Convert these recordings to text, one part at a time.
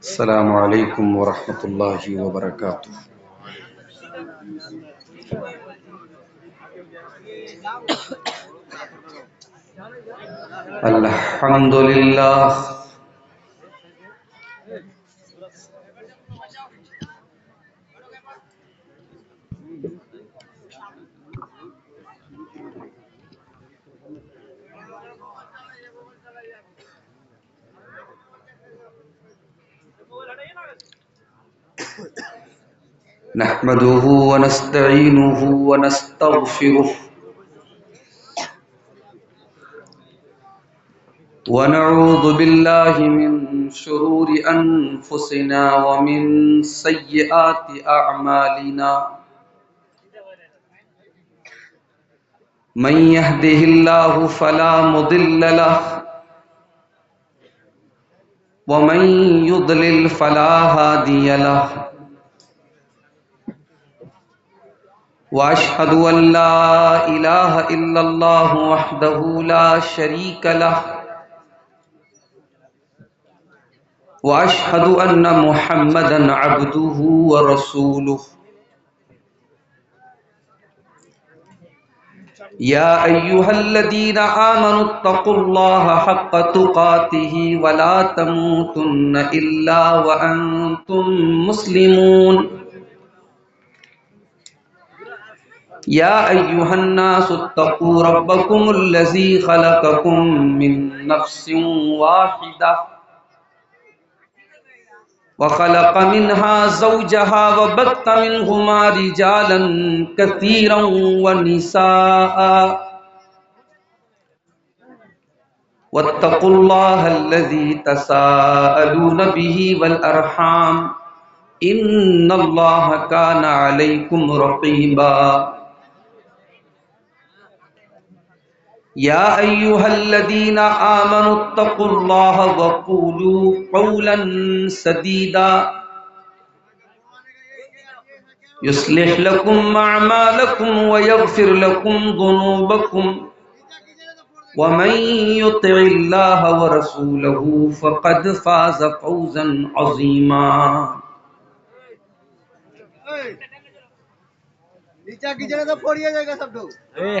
السلام علیکم ورحمۃ اللہ وبرکاتہ۔ الحمد للہ نحمده ونستعینه ونستغفره ونعوذ بالله من شرور أنفسنا ومن سيئات أعمالنا من يهده الله فلا مضل له ومن يضلل فلا هادي له وأشهد أن لا إله إلا الله وحده لا شريك له وأشهد أن محمدا عبده ورسوله يا أيها الذين آمنوا اتقوا الله حق تقاته ولا تموتن إلا وأنتم مسلمون يا أيها الناس اتقوا ربكم الذي خلقكم من نفس واحدة وخلق منها زوجها وبث منهما رجالا كثيرا ونساء واتقوا الله الذي تساءلون به والأرحام إن الله كان عليكم رقيبا يا أيها الذين آمنوا اتقوا الله وقولوا قولا سديدا يصلح لكم أعمالكم ويغفر لكم ذنوبكم ومن يطع الله ورسوله فقد فاز فوزا عظيما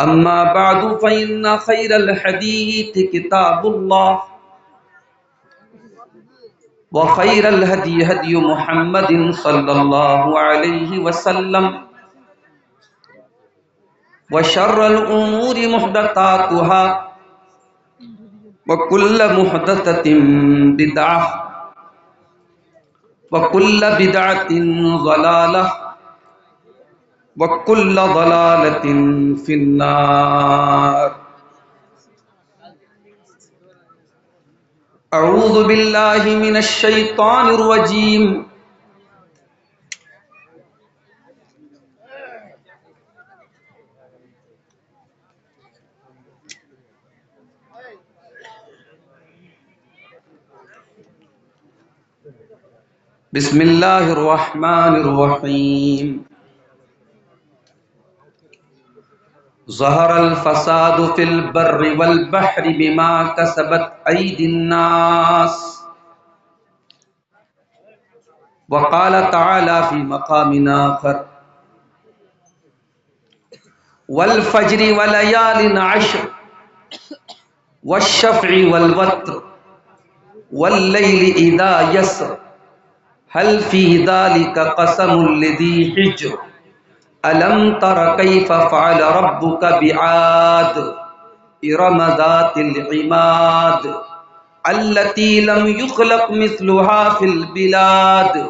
أما بعد فإن خير الحديث كتاب الله وخير الهدي هدي محمد صلى الله عليه وسلم وشر الأمور محدثاتها وكل محدثة بدعة وكل بدعة ضلالة وَكُلَّ ضَلَالَةٍ فِي النَّارِ أعوذ بالله من الشيطان الرجيم بسم الله الرحمن الرحيم ظهر الفساد في البر والبحر بما كسبت أيدي الناس وقال تعالى في مقام آخر والفجر وليال عشر والشفع والوتر والليل إذا يسر هل في ذلك قسم لذي حجر ألم تر كيف فعل ربك بعاد إرم ذات العماد التي لم يخلق مثلها في البلاد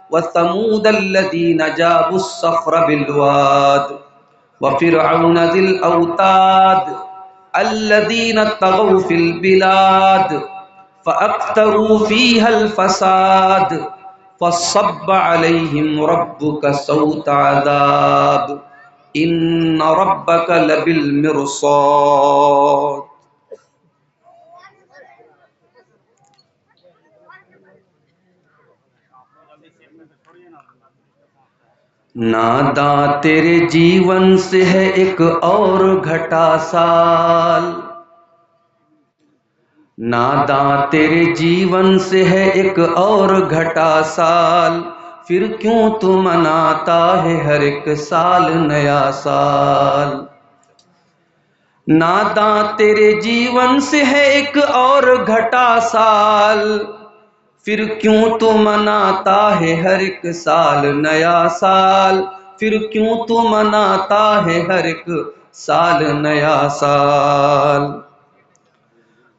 وثمود الذين جابوا الصخر بالواد وفرعون ذي الأوتاد الذين طغوا في البلاد فأكثروا فيها الفساد فصب علیہم ربک صوت عذاب ان ربک لبالمرصاد۔ ناداں تیرے جیون سے ہے ایک اور گھٹا سال، ناداں تیرے جیون سے ہے ایک اور گھٹا سال، پھر کیوں تو مناتا ہے ہر ایک سال نیا سال۔ ناداں تیرے جیون سے ہے ایک اور گھٹا سال، پھر کیوں تو مناتا ہے ہر ایک سال نیا سال، پھر کیوں تو مناتا ہے ہر ایک سال نیا سال۔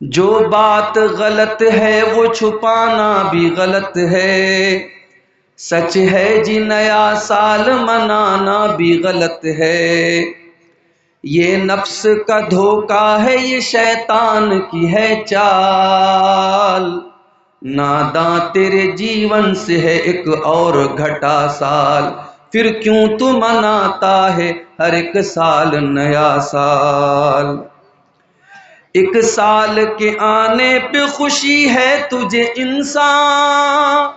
جو بات غلط ہے وہ چھپانا بھی غلط ہے، سچ ہے جی نیا سال منانا بھی غلط ہے۔ یہ نفس کا دھوکہ ہے، یہ شیطان کی ہے چال، ناداں تیرے جیون سے ہے ایک اور گھٹا سال، پھر کیوں تو مناتا ہے ہر ایک سال نیا سال۔ ایک سال کے آنے پہ خوشی ہے تجھے انسان،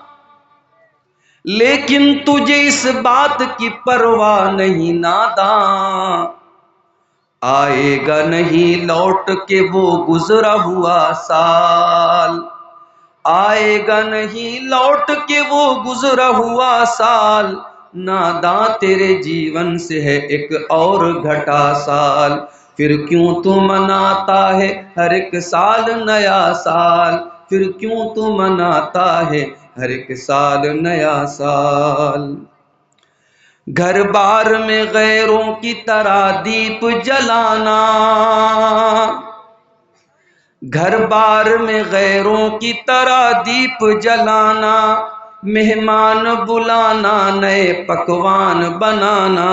لیکن تجھے اس بات کی پرواہ نہیں ناداں، آئے گا نہیں لوٹ کے وہ گزرا ہوا سال، آئے گا نہیں لوٹ کے وہ گزرا ہوا سال، ناداں تیرے جیون سے ہے ایک اور گھٹا سال، پھر کیوں تو مناتا ہے ہر ایک سال نیا سال، پھر کیوں تو مناتا ہے ہر ایک سال نیا سال۔ گھر بار میں غیروں کی طرح دیپ جلانا، گھر بار میں غیروں کی طرح دیپ جلانا، مہمان بلانا نئے پکوان بنانا،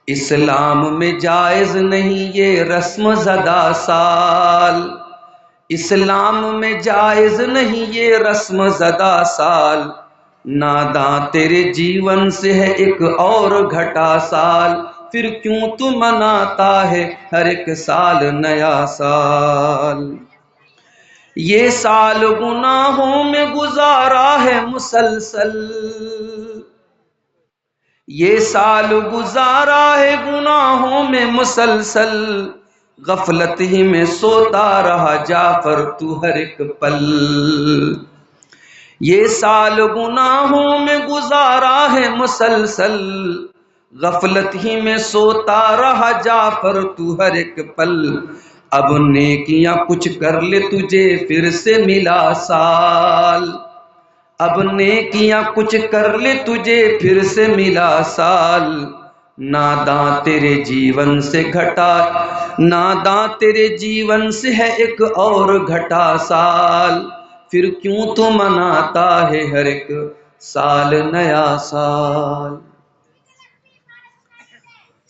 اسلام میں جائز نہیں یہ رسم زدہ سال، اسلام میں جائز نہیں یہ رسم زدہ سال، ناداں تیرے جیون سے ہے ایک اور گھٹا سال، پھر کیوں تو مناتا ہے ہر ایک سال نیا سال۔ یہ سال گناہوں میں گزارا ہے مسلسل، یہ سال گزارا ہے گناہوں میں مسلسل، غفلت ہی میں سوتا رہا جعفر تو ہر ایک پل، یہ سال گناہوں میں گزارا ہے مسلسل، غفلت ہی میں سوتا رہا جعفر تو ہر ایک پل، اب نیکیاں کچھ کر لے تجھے پھر سے ملا سال، اب نیکیاں کچھ کر لے تجھے پھر سے ملا سال، ناداں تیرے جیون سے گھٹا، ناداں تیرے جیون سے ہے ایک اور گھٹا سال، پھر کیوں تو مناتا ہے ہر ایک سال نیا سال۔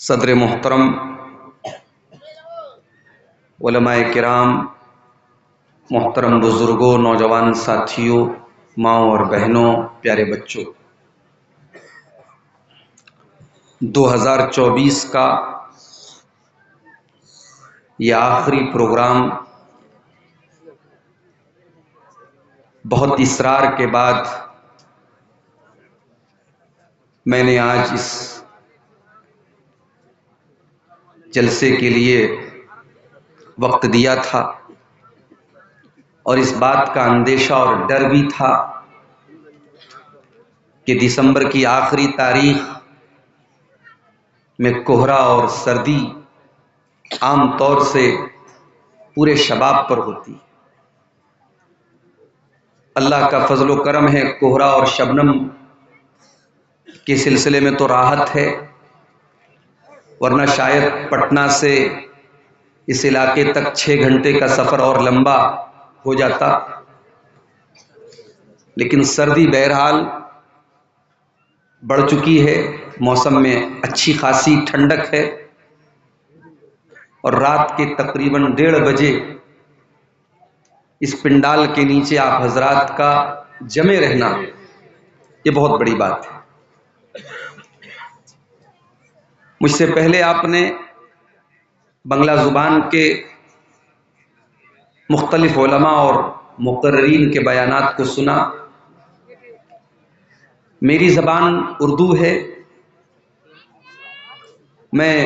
صدر محترم، علماء کرام، محترم بزرگوں، نوجوان ساتھیوں، ماؤں اور بہنوں، پیارے بچوں، 2024 کا یہ آخری پروگرام بہت اصرار کے بعد میں نے آج اس جلسے کے لیے وقت دیا تھا، اور اس بات کا اندیشہ اور ڈر بھی تھا کہ دسمبر کی آخری تاریخ میں کوہرا اور سردی عام طور سے پورے شباب پر ہوتی، اللہ کا فضل و کرم ہے، کوہرا اور شبنم کے سلسلے میں تو راحت ہے، ورنہ شاید پٹنہ سے اس علاقے تک 6 گھنٹے کا سفر اور لمبا ہو جاتا، لیکن سردی بہرحال بڑھ چکی ہے، موسم میں اچھی خاصی ٹھنڈک ہے، اور رات کے تقریباً 1:30 بجے اس پنڈال کے نیچے آپ حضرات کا جمع رہنا یہ بہت بڑی بات ہے۔ مجھ سے پہلے آپ نے بنگلہ زبان کے مختلف علماء اور مقررین کے بیانات کو سنا۔ میری زبان اردو ہے، میں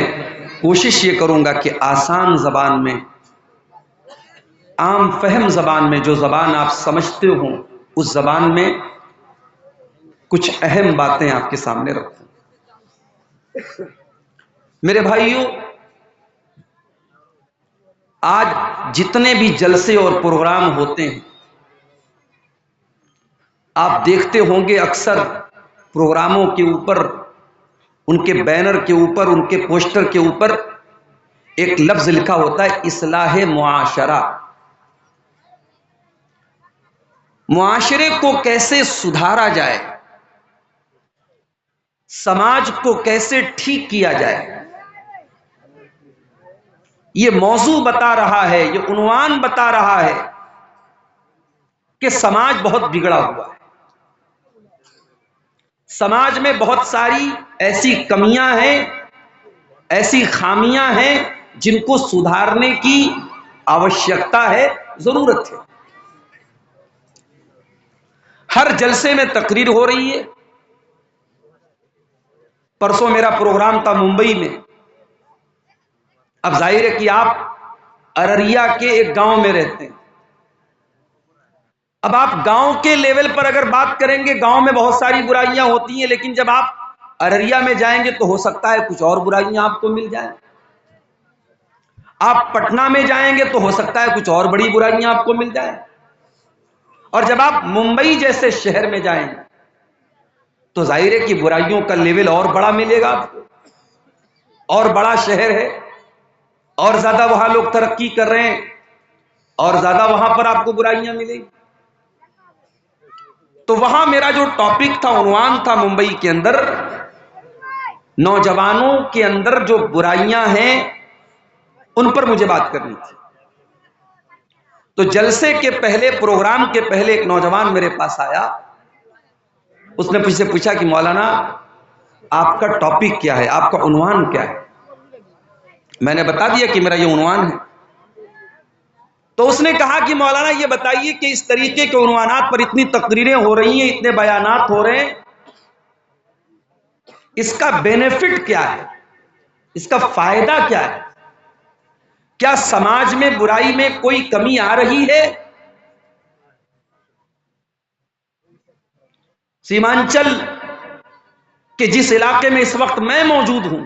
کوشش یہ کروں گا کہ آسان زبان میں، عام فہم زبان میں، جو زبان آپ سمجھتے ہوں اس زبان میں کچھ اہم باتیں آپ کے سامنے رکھوں۔ میرے بھائیوں، آج جتنے بھی جلسے اور پروگرام ہوتے ہیں، آپ دیکھتے ہوں گے اکثر پروگراموں کے اوپر، ان کے بینر کے اوپر، ان کے پوسٹر کے اوپر ایک لفظ لکھا ہوتا ہے اصلاح معاشرہ۔ معاشرے کو کیسے سدھارا جائے، سماج کو کیسے ٹھیک کیا جائے، یہ موضوع بتا رہا ہے، یہ عنوان بتا رہا ہے کہ سماج بہت بگڑا ہوا ہے۔ سماج میں بہت ساری ایسی کمیاں ہیں، ایسی خامیاں ہیں جن کو سدھارنے کی آوشیکتا ہے، ضرورت ہے۔ ہر جلسے میں تقریر ہو رہی ہے۔ پرسوں میرا پروگرام تھا ممبئی میں۔ اب ظاہر ہے کہ آپ ارریا کے ایک گاؤں میں رہتے ہیں۔ اب آپ گاؤں کے لیول پر اگر بات کریں گے، گاؤں میں بہت ساری برائیاں ہوتی ہیں، لیکن جب آپ ارریا میں جائیں گے تو ہو سکتا ہے کچھ اور برائیاں آپ کو مل جائیں۔ آپ پٹنہ میں جائیں گے تو ہو سکتا ہے کچھ اور بڑی برائیاں آپ کو مل جائیں، اور جب آپ ممبئی جیسے شہر میں جائیں گے تو ظاہر ہے کہ برائیوں کا لیول اور بڑا ملے گا آپ کو۔ اور بڑا شہر ہے، اور زیادہ وہاں لوگ ترقی کر رہے ہیں، اور زیادہ وہاں پر آپ کو برائیاں ملیں گی۔ تو وہاں میرا جو ٹاپک تھا، عنوان تھا، ممبئی کے اندر نوجوانوں کے اندر جو برائیاں ہیں ان پر مجھے بات کرنی تھی۔ تو جلسے کے پہلے، پروگرام کے پہلے ایک نوجوان میرے پاس آیا، اس نے مجھ سے پوچھا کہ مولانا آپ کا ٹاپک کیا ہے، آپ کا عنوان کیا ہے؟ میں نے بتا دیا کہ میرا یہ عنوان ہے۔ تو اس نے کہا کہ مولانا یہ بتائیے کہ اس طریقے کے عنوانات پر اتنی تقریریں ہو رہی ہیں، اتنے بیانات ہو رہے ہیں، اس کا بینیفٹ کیا ہے، اس کا فائدہ کیا ہے؟ کیا سماج میں برائی میں کوئی کمی آ رہی ہے؟ سیمانچل کہ جس علاقے میں اس وقت میں موجود ہوں،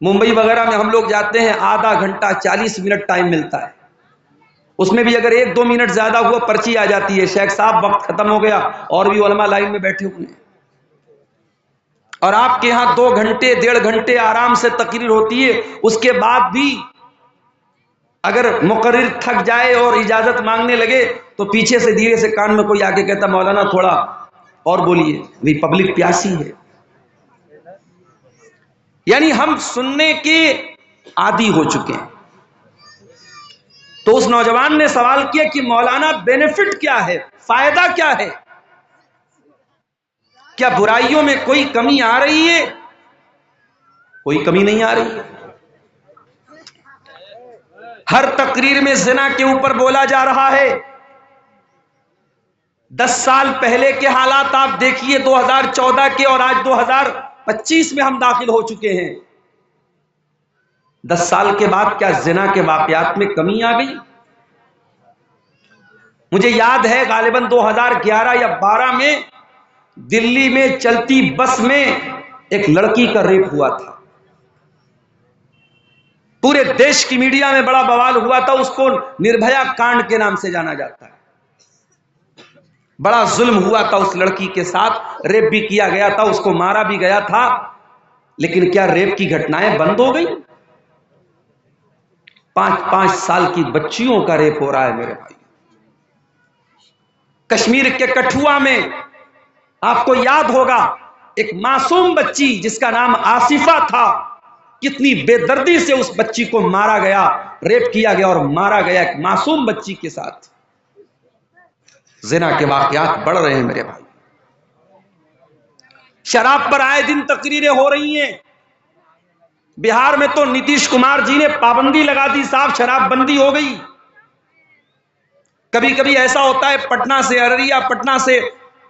ممبئی وغیرہ میں ہم لوگ جاتے ہیں، آدھا گھنٹہ 40 منٹ ٹائم ملتا ہے، اس میں بھی اگر 1-2 منٹ زیادہ ہوا پرچی آ جاتی ہے، شیخ صاحب وقت ختم ہو گیا، اور بھی علماء لائن میں بیٹھے ہوئے ہیں۔ اور آپ کے ہاں 2 گھنٹے 1.5 گھنٹے آرام سے تقریر ہوتی ہے، اس کے بعد بھی اگر مقرر تھک جائے اور اجازت مانگنے لگے تو پیچھے سے دھیرے سے کان میں کوئی آگے کہتا مولانا تھوڑا اور بولیے، بھی پبلک پیاسی ہے۔ یعنی ہم سننے کے عادی ہو چکے ہیں۔ تو اس نوجوان نے سوال کیا کہ مولانا بینیفٹ کیا ہے، فائدہ کیا ہے؟ کیا برائیوں میں کوئی کمی آ رہی ہے؟ کوئی کمی نہیں آ رہی ہے۔ ہر تقریر میں زنا کے اوپر بولا جا رہا ہے۔ 10 سال پہلے کے حالات آپ دیکھیے، 2014 کے، اور آج 2025 میں ہم داخل ہو چکے ہیں۔ 10 سال کے بعد کیا زنا کے واقعات میں کمی آ گئی؟ مجھے یاد ہے غالباً 2011 یا 12 میں دلی میں چلتی بس میں ایک لڑکی کا ریپ ہوا تھا۔ پورے دیش کی میڈیا میں بڑا بوال ہوا تھا، اس کو نربھیا کانڈ کے نام سے جانا جاتا ہے۔ بڑا ظلم ہوا تھا اس لڑکی کے ساتھ، ریپ بھی کیا گیا تھا، اس کو مارا بھی گیا تھا، لیکن کیا ریپ کی گھٹنائیں بند ہو گئی؟ 5 سال کی بچیوں کا ریپ ہو رہا ہے میرے بھائی۔ کشمیر کے کٹھوا میں آپ کو یاد ہوگا ایک معصوم بچی جس کا نام آصفہ تھا، کتنی بے دردی سے اس بچی کو مارا گیا، ریپ کیا گیا اور مارا گیا ایک معصوم بچی کے ساتھ۔ زنا کے واقعات بڑھ رہے ہیں میرے بھائی۔ شراب پر آئے دن تقریریں ہو رہی ہیں. بہار میں تو نتیش کمار جی نے پابندی لگا دی صاحب، شراب بندی ہو گئی. کبھی کبھی ایسا ہوتا ہے پٹنہ سے ارریہ، پٹنہ سے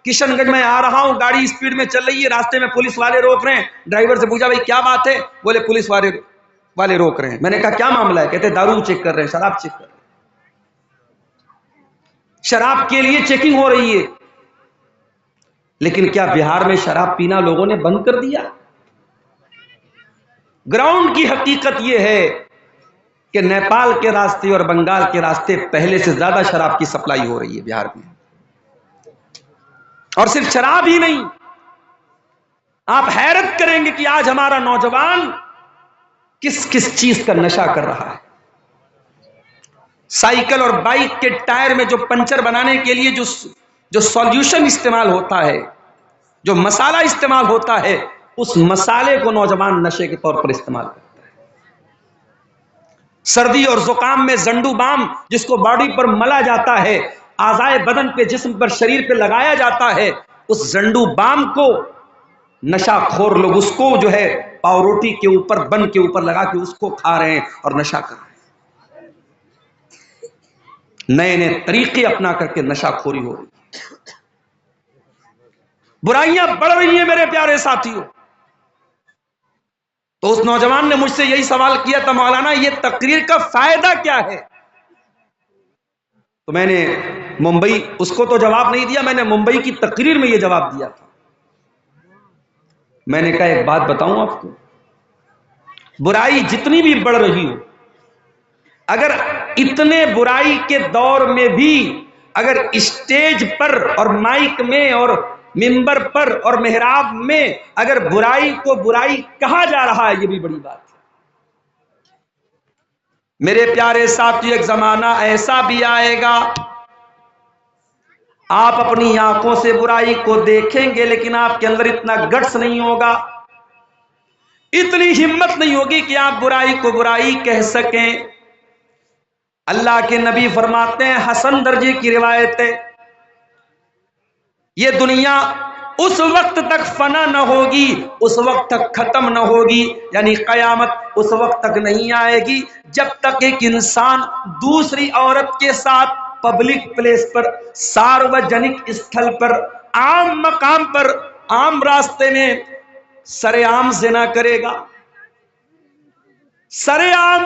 کشن گنج میں آ رہا ہوں، گاڑی اسپیڈ میں چل رہی ہے، راستے میں پولیس والے روک رہے ہیں. ڈرائیور سے پوچھا بھائی کیا بات ہے؟ بولے پولیس والے روک رہے ہیں. میں نے کہا کیا معاملہ ہے؟ کہتے دارو چیک کر رہے ہیں، شراب چیک کر رہے ہیں. شراب کے لیے چیکنگ ہو رہی ہے. لیکن کیا بہار میں شراب پینا لوگوں نے بند کر دیا؟ گراؤنڈ کی حقیقت یہ ہے کہ نیپال کے راستے اور بنگال کے راستے پہلے سے زیادہ شراب کی سپلائی ہو رہی ہے بہار میں. اور صرف شراب ہی نہیں، آپ حیرت کریں گے کہ آج ہمارا نوجوان کس کس چیز کا نشہ کر رہا ہے. سائیکل اور بائک کے ٹائر میں جو پنچر بنانے کے لیے جو سولوشن استعمال ہوتا ہے، جو مسالہ استعمال ہوتا ہے، اس مسالے کو نوجوان نشے کے طور پر استعمال کرتا ہے. سردی اور زکام میں زنڈو بام جس کو باڈی پر ملا جاتا ہے، اعضائے بدن پہ، جسم پر، شریر پہ لگایا جاتا ہے، اس زنڈو بام کو نشہ خور لوگ اس کو جو ہے پاؤ روٹی کے اوپر، بن کے اوپر لگا کے اس کو کھا رہے ہیں اور نشہ کر رہے ہیں. نئے نئے طریقے اپنا کر کے نشہ خوری ہو رہی ہے. برائیاں بڑھ رہی ہیں میرے پیارے ساتھیوں. تو اس نوجوان نے مجھ سے یہی سوال کیا تھا، مولانا یہ تقریر کا فائدہ کیا ہے؟ تو میں نے ممبئی، اس کو تو جواب نہیں دیا، میں نے ممبئی کی تقریر میں یہ جواب دیا تھا. میں نے کہا ایک بات بتاؤں آپ کو، برائی جتنی بھی بڑھ رہی ہو، اگر اتنے برائی کے دور میں بھی اگر اسٹیج پر اور مائک میں اور ممبر پر اور محراب میں اگر برائی کو برائی کہا جا رہا ہے، یہ بھی بڑی بات ہے. میرے پیارے ساتھیو، ایک زمانہ ایسا بھی آئے گا آپ اپنی آنکھوں سے برائی کو دیکھیں گے، لیکن آپ کے اندر اتنا گٹس نہیں ہوگا، اتنی ہمت نہیں ہوگی کہ آپ برائی کو برائی کہہ سکیں. اللہ کے نبی فرماتے ہیں، حسن درجے کی روایت ہے، یہ دنیا اس وقت تک فنا نہ ہوگی، اس وقت تک ختم نہ ہوگی، یعنی قیامت اس وقت تک نہیں آئے گی جب تک ایک انسان دوسری عورت کے ساتھ پبلک پلیس پر، ساروجنک استھل پر، عام مقام پر، عام راستے میں سر عام زنا کرے گا، سر عام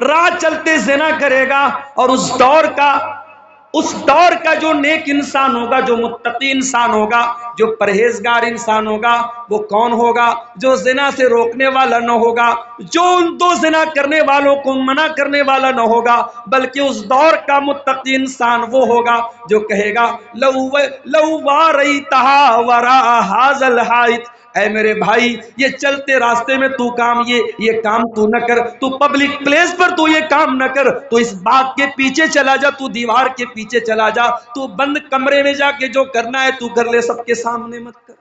راہ چلتے زنا کرے گا. اور اس دور کا جو نیک انسان ہوگا، جو متقی انسان ہوگا، جو پرہیزگار انسان ہوگا، وہ کون ہوگا؟ جو زنا سے روکنے والا نہ ہوگا، جو ان دو زنا کرنے والوں کو منع کرنے والا نہ ہوگا، بلکہ اس دور کا متقی انسان وہ ہوگا جو کہے گا لو واریتھا وراء ھذا الحائط، اے میرے بھائی یہ چلتے راستے میں تو کام یہ کام تو نہ کر، تو پبلک پلیس پر تو یہ کام نہ کر، تو اس باغ کے پیچھے چلا جا، تو دیوار کے پیچھے چلا جا، تو بند کمرے میں جا کے جو کرنا ہے تو کر لے، سب کے سامنے مت کر.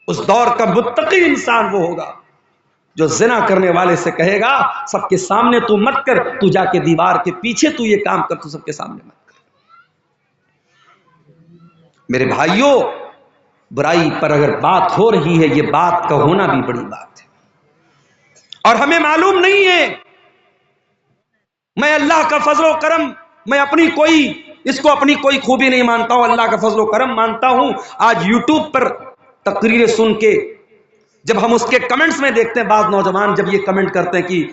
اس دور کا متقی انسان وہ ہوگا جو زنا کرنے والے سے کہے گا سب کے سامنے تو مت کر، تو جا کے دیوار کے پیچھے تو یہ کام کر، تو سب کے سامنے مت کر. میرے بھائیوں، برائی پر اگر بات ہو رہی ہے، یہ بات کا ہونا بھی بڑی بات ہے. اور ہمیں معلوم نہیں ہے، میں اللہ کا فضل و کرم، میں اپنی کوئی خوبی نہیں مانتا ہوں، اللہ کا فضل و کرم مانتا ہوں. آج یوٹیوب پر تقریریں سن کے جب ہم اس کے کمنٹس میں دیکھتے ہیں، بعض نوجوان جب یہ کمنٹ کرتے ہیں کہ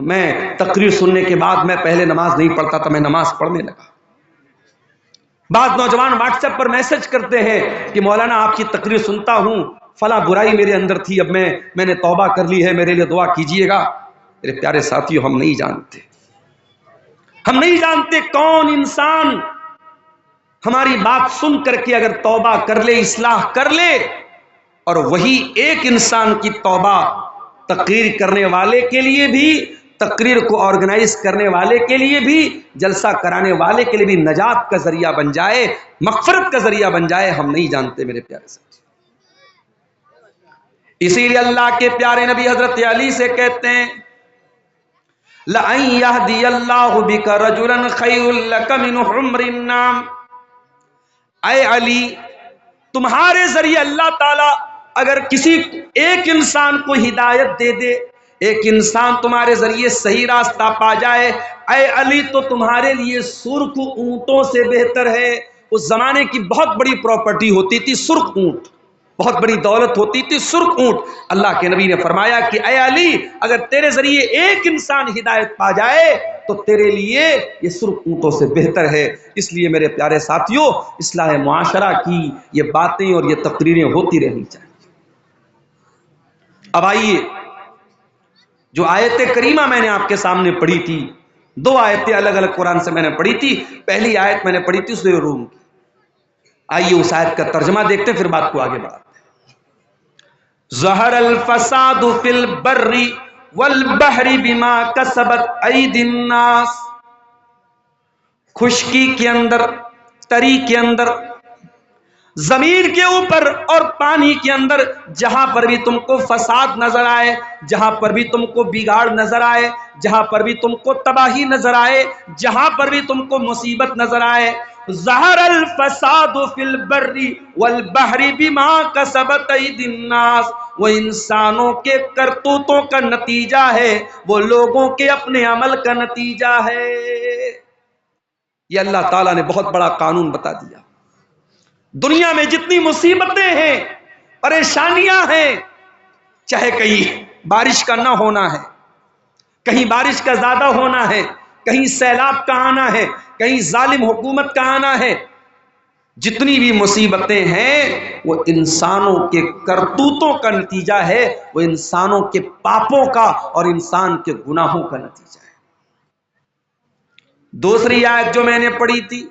میں تقریر سننے کے بعد میں پہلے نماز نہیں پڑھتا تھا، میں نماز پڑھنے لگا. بعض نوجوان واٹس ایپ پر میسج کرتے ہیں کہ مولانا آپ کی تقریر سنتا ہوں، فلاں برائی میرے اندر تھی، اب میں نے توبہ کر لی ہے، میرے لیے دعا کیجئے گا. میرے پیارے ساتھیوں، ہم نہیں جانتے کون انسان ہماری بات سن کر کے اگر توبہ کر لے، اصلاح کر لے، اور وہی ایک انسان کی توبہ تقریر کرنے والے کے لیے بھی، تقریر کو آرگنائز کرنے والے کے لیے بھی، جلسہ کرانے والے کے لیے بھی نجات کا ذریعہ بن جائے، مغفرت کا ذریعہ بن جائے. ہم نہیں جانتے میرے پیارے ساتھی. اسی لیے اللہ کے پیارے نبی حضرت علی سے کہتے ہیں لَأَن يَهْدِيَ اللَّهُ بِكَ رَجُلًا خَيْرٌ لَكَ مِنْ حُمْرِ النَّعَمِ. اے علی، تمہارے ذریعے اللہ تعالیٰ اگر کسی ایک انسان کو ہدایت دے دے، ایک انسان تمہارے ذریعے صحیح راستہ پا جائے، اے علی تو تمہارے لیے سرخ اونٹوں سے بہتر ہے۔ اس زمانے کی بہت بڑی پراپرٹی ہوتی تھی سرخ اونٹ، بہت بڑی دولت ہوتی تھی سرخ اونٹ۔ اللہ کے نبی نے فرمایا کہ اے علی اگر تیرے ذریعے ایک انسان ہدایت پا جائے تو تیرے لیے یہ سرخ اونٹوں سے بہتر ہے۔ اس لیے میرے پیارے ساتھیوں، اصلاح معاشرہ کی یہ باتیں اور یہ تقریریں ہوتی رہنی چاہیے۔ اب آئیے، جو آیت کریمہ میں نے آپ کے سامنے پڑھی تھی، دو آیتیں الگ الگ قرآن سے میں نے پڑھی تھی۔ پہلی آیت میں نے پڑھی تھی سورہ روم کی، آئیے اس آیت کا ترجمہ دیکھتے ہیں پھر بات کو آگے بڑھاتے ہیں۔ ظہر الفساد فی البر والبحر بما کسبت ایدی الناس، خشکی کے اندر، تری کے اندر، زمین کے اوپر اور پانی کے اندر، جہاں پر بھی تم کو فساد نظر آئے، جہاں پر بھی تم کو بگاڑ نظر آئے، جہاں پر بھی تم کو تباہی نظر آئے، جہاں پر بھی تم کو مصیبت نظر آئے، ظہر الفساد فی البر والبحر بما کسبت ایدی الناس، وہ انسانوں کے کرتوتوں کا نتیجہ ہے، وہ لوگوں کے اپنے عمل کا نتیجہ ہے۔ یہ اللہ تعالیٰ نے بہت بڑا قانون بتا دیا۔ دنیا میں جتنی مصیبتیں ہیں، پریشانیاں ہیں، چاہے کہیں بارش کا نہ ہونا ہے، کہیں بارش کا زیادہ ہونا ہے، کہیں سیلاب کا آنا ہے، کہیں ظالم حکومت کا آنا ہے، جتنی بھی مصیبتیں ہیں وہ انسانوں کے کرتوتوں کا نتیجہ ہے، وہ انسانوں کے پاپوں کا اور انسان کے گناہوں کا نتیجہ ہے۔ دوسری آیت جو میں نے پڑھی تھی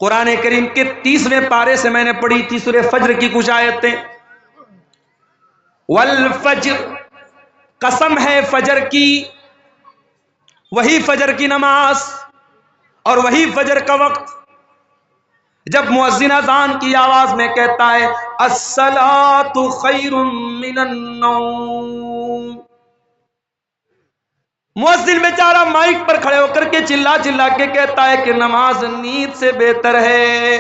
قرآن کریم کے 30ویں پارے سے میں نے پڑھی تھی، سورہ فجر کی کچھ آیتیں۔ والفجر، قسم ہے فجر کی، وہی فجر کی نماز اور وہی فجر کا وقت جب مؤذن اذان کی آواز میں کہتا ہے الصلاۃ خیر من النوم، مؤذن بیچارہ مائک پر کھڑے ہو کر کے چلا چلا کے کہتا ہے کہ نماز نیند سے بہتر ہے،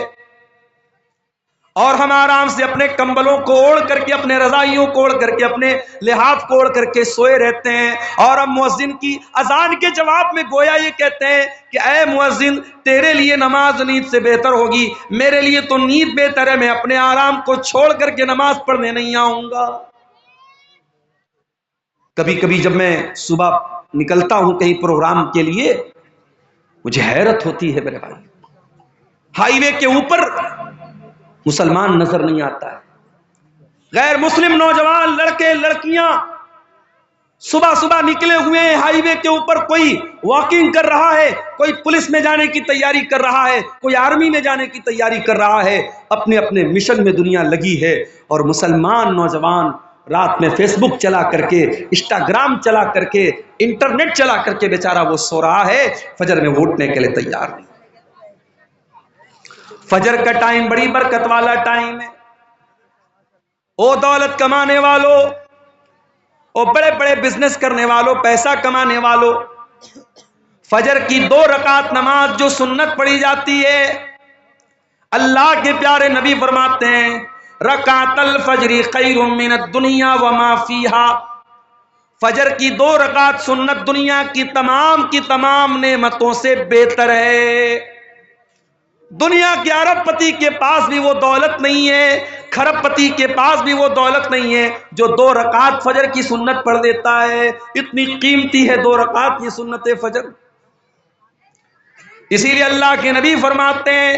اور ہم آرام سے اپنے کمبلوں کو اوڑھ کر کے، اپنے رضائیوں کو اوڑھ کر کے، اپنے لحاف کو اوڑھ کر کے سوئے رہتے ہیں، اور ہم مؤذن کی اذان کے جواب میں گویا یہ کہتے ہیں کہ اے مؤذن تیرے لیے نماز نیند سے بہتر ہوگی، میرے لیے تو نیند بہتر ہے، میں اپنے آرام کو چھوڑ کر کے نماز پڑھنے نہیں آؤں گا۔ کبھی کبھی جب میں صبح نکلتا ہوں کہیں پروگرام کے لیے، مجھے حیرت ہوتی ہے میرے بھائی، ہائی وے کے اوپر مسلمان نظر نہیں آتا ہے، غیر مسلم نوجوان لڑکے لڑکیاں صبح صبح نکلے ہوئے ہیں ہائی وے کے اوپر، کوئی واکنگ کر رہا ہے، کوئی پولیس میں جانے کی تیاری کر رہا ہے، کوئی آرمی میں جانے کی تیاری کر رہا ہے، اپنے اپنے مشن میں دنیا لگی ہے، اور مسلمان نوجوان رات میں فیس بک چلا کر کے، انسٹاگرام چلا کر کے، انٹرنیٹ چلا کر کے بیچارہ وہ سو رہا ہے، فجر میں اٹھنے کے لیے تیار نہیں۔ فجر کا ٹائم بڑی برکت والا ٹائم ہے، او دولت کمانے والوں، او بڑے بڑے بزنس کرنے والوں، پیسہ کمانے والوں، فجر کی 2 رکعت نماز جو سنت پڑھی جاتی ہے، اللہ کے پیارے نبی فرماتے ہیں رکعت الفجر خیر من الدنیا وما فیہا، فجر کی 2 رکعت سنت دنیا کی تمام نعمتوں سے بہتر ہے۔ دنیا کے ارب پتی کے پاس بھی وہ دولت نہیں ہے، کھرب پتی کے پاس بھی وہ دولت نہیں ہے جو 2 رکعت فجر کی سنت پڑھ دیتا ہے، اتنی قیمتی ہے 2 رکعت کی سنت فجر۔ اسی لیے اللہ کے نبی فرماتے ہیں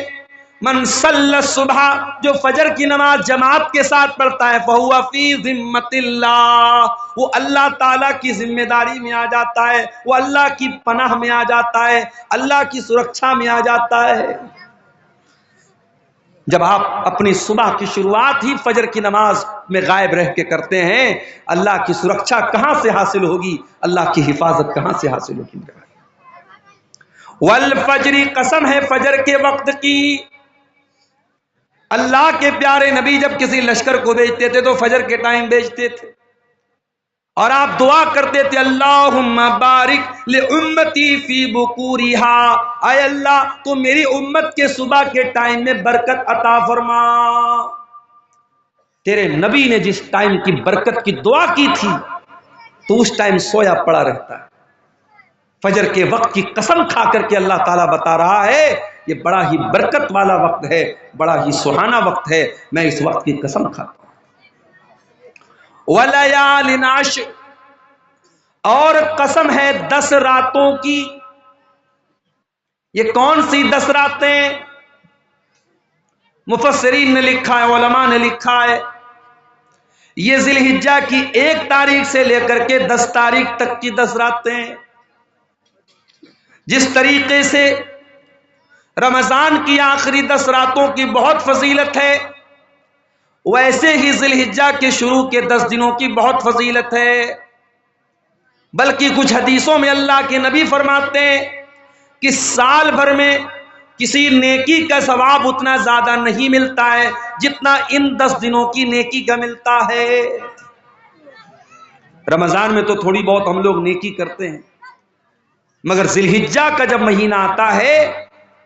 من صلی الصبح، جو فجر کی نماز جماعت کے ساتھ پڑھتا ہے فہو فی ذمۃ اللہ، وہ اللہ تعالیٰ کی ذمہ داری میں آ جاتا ہے، وہ اللہ کی پناہ میں آ جاتا ہے، اللہ کی سرکشا میں آ جاتا ہے۔ جب آپ اپنی صبح کی شروعات ہی فجر کی نماز میں غائب رہ کے کرتے ہیں، اللہ کی سرکشا کہاں سے حاصل ہوگی، اللہ کی حفاظت کہاں سے حاصل ہوگی؟ والفجر، قسم ہے فجر کے وقت کی، اللہ کے پیارے نبی جب کسی لشکر کو بھیجتے تھے تو فجر کے ٹائم بھیجتے تھے، اور آپ دعا کرتے تھے اللہم بارک لامتی فی بکورہا، اے اللہ تو میری امت کے صبح کے ٹائم میں برکت عطا فرما۔ تیرے نبی نے جس ٹائم کی برکت کی دعا کی تھی تو اس ٹائم سویا پڑا رہتا ہے۔ فجر کے وقت کی قسم کھا کر کے اللہ تعالیٰ بتا رہا ہے یہ بڑا ہی برکت والا وقت ہے، بڑا ہی سہانا وقت ہے، میں اس وقت کی قسم کھاتا ہوں۔ وَلَيَالٍ عَشْرٍ، اور قسم ہے 10 راتوں کی۔ یہ کون سی 10 راتیں؟ مفسرین نے لکھا ہے، علماء نے لکھا ہے، یہ ذی الحجہ کی 1 تاریخ سے لے کر کے 10 تاریخ تک کی 10 راتیں۔ جس طریقے سے رمضان کی آخری 10 راتوں کی بہت فضیلت ہے، ویسے ہی ذی الحجہ کے شروع کے 10 دنوں کی بہت فضیلت ہے۔ بلکہ کچھ حدیثوں میں اللہ کے نبی فرماتے ہیں کہ سال بھر میں کسی نیکی کا ثواب اتنا زیادہ نہیں ملتا ہے جتنا ان 10 دنوں کی نیکی کا ملتا ہے۔ رمضان میں تو تھوڑی بہت ہم لوگ نیکی کرتے ہیں، مگر ذی الحجہ کا جب مہینہ آتا ہے،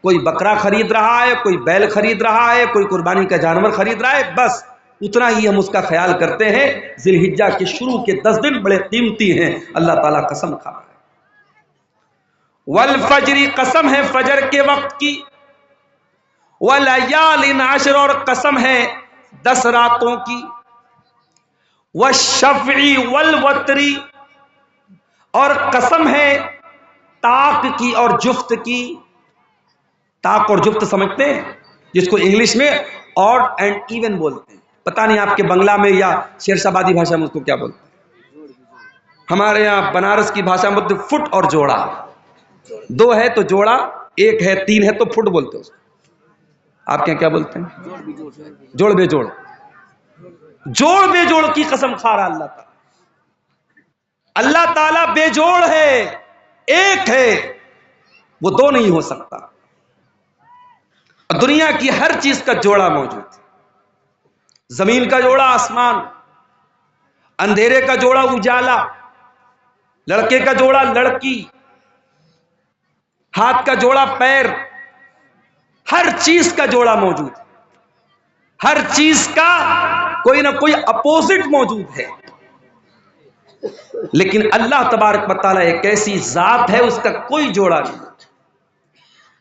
کوئی بکرا خرید رہا ہے، کوئی بیل خرید رہا ہے، کوئی قربانی کا جانور خرید رہا ہے، بس اتنا ہی ہم اس کا خیال کرتے ہیں۔ ذی الحجہ کے شروع کے 10 دن بڑے قیمتی ہیں، اللہ تعالیٰ قسم کھا رہا ہے۔ والفجر، قسم ہے فجر کے وقت کی۔ ولیال عشر، اور قسم ہے 10 راتوں کی۔ والشفع والوتر، اور قسم ہے طاق کی اور جفت کی۔ طاق اور جفت سمجھتے ہیں، جس کو انگلش میں آڈ اینڈ ایون بولتے ہیں۔ پتہ نہیں آپ کے بنگلہ میں یا شیر آبادی بھاشا میں اس کو کیا بولتے ہیں۔ ہمارے یہاں بنارس کی بھاشا میں بولتے فٹ اور جوڑا۔ 2 ہے تو جوڑا، 1 ہے 3 ہے تو فٹ بولتے ہیں اس کو۔ آپ کے یہاں کیا بولتے ہیں؟ جوڑ بے جوڑ۔ جوڑ بے جوڑ کی قسم کھا رہا اللہ تعالیٰ۔ اللہ تعالیٰ بے جوڑ ہے، ایک ہے، وہ 2 نہیں ہو سکتا۔ دنیا کی ہر چیز کا جوڑا موجود ہے۔ زمین کا جوڑا آسمان، اندھیرے کا جوڑا اجالا، لڑکے کا جوڑا لڑکی، ہاتھ کا جوڑا پیر، ہر چیز کا جوڑا موجود ہے۔ ہر چیز کا کوئی نہ کوئی اپوزٹ موجود ہے، لیکن اللہ تبارک و تعالیٰ ایک ایسی ذات ہے اس کا کوئی جوڑا نہیں۔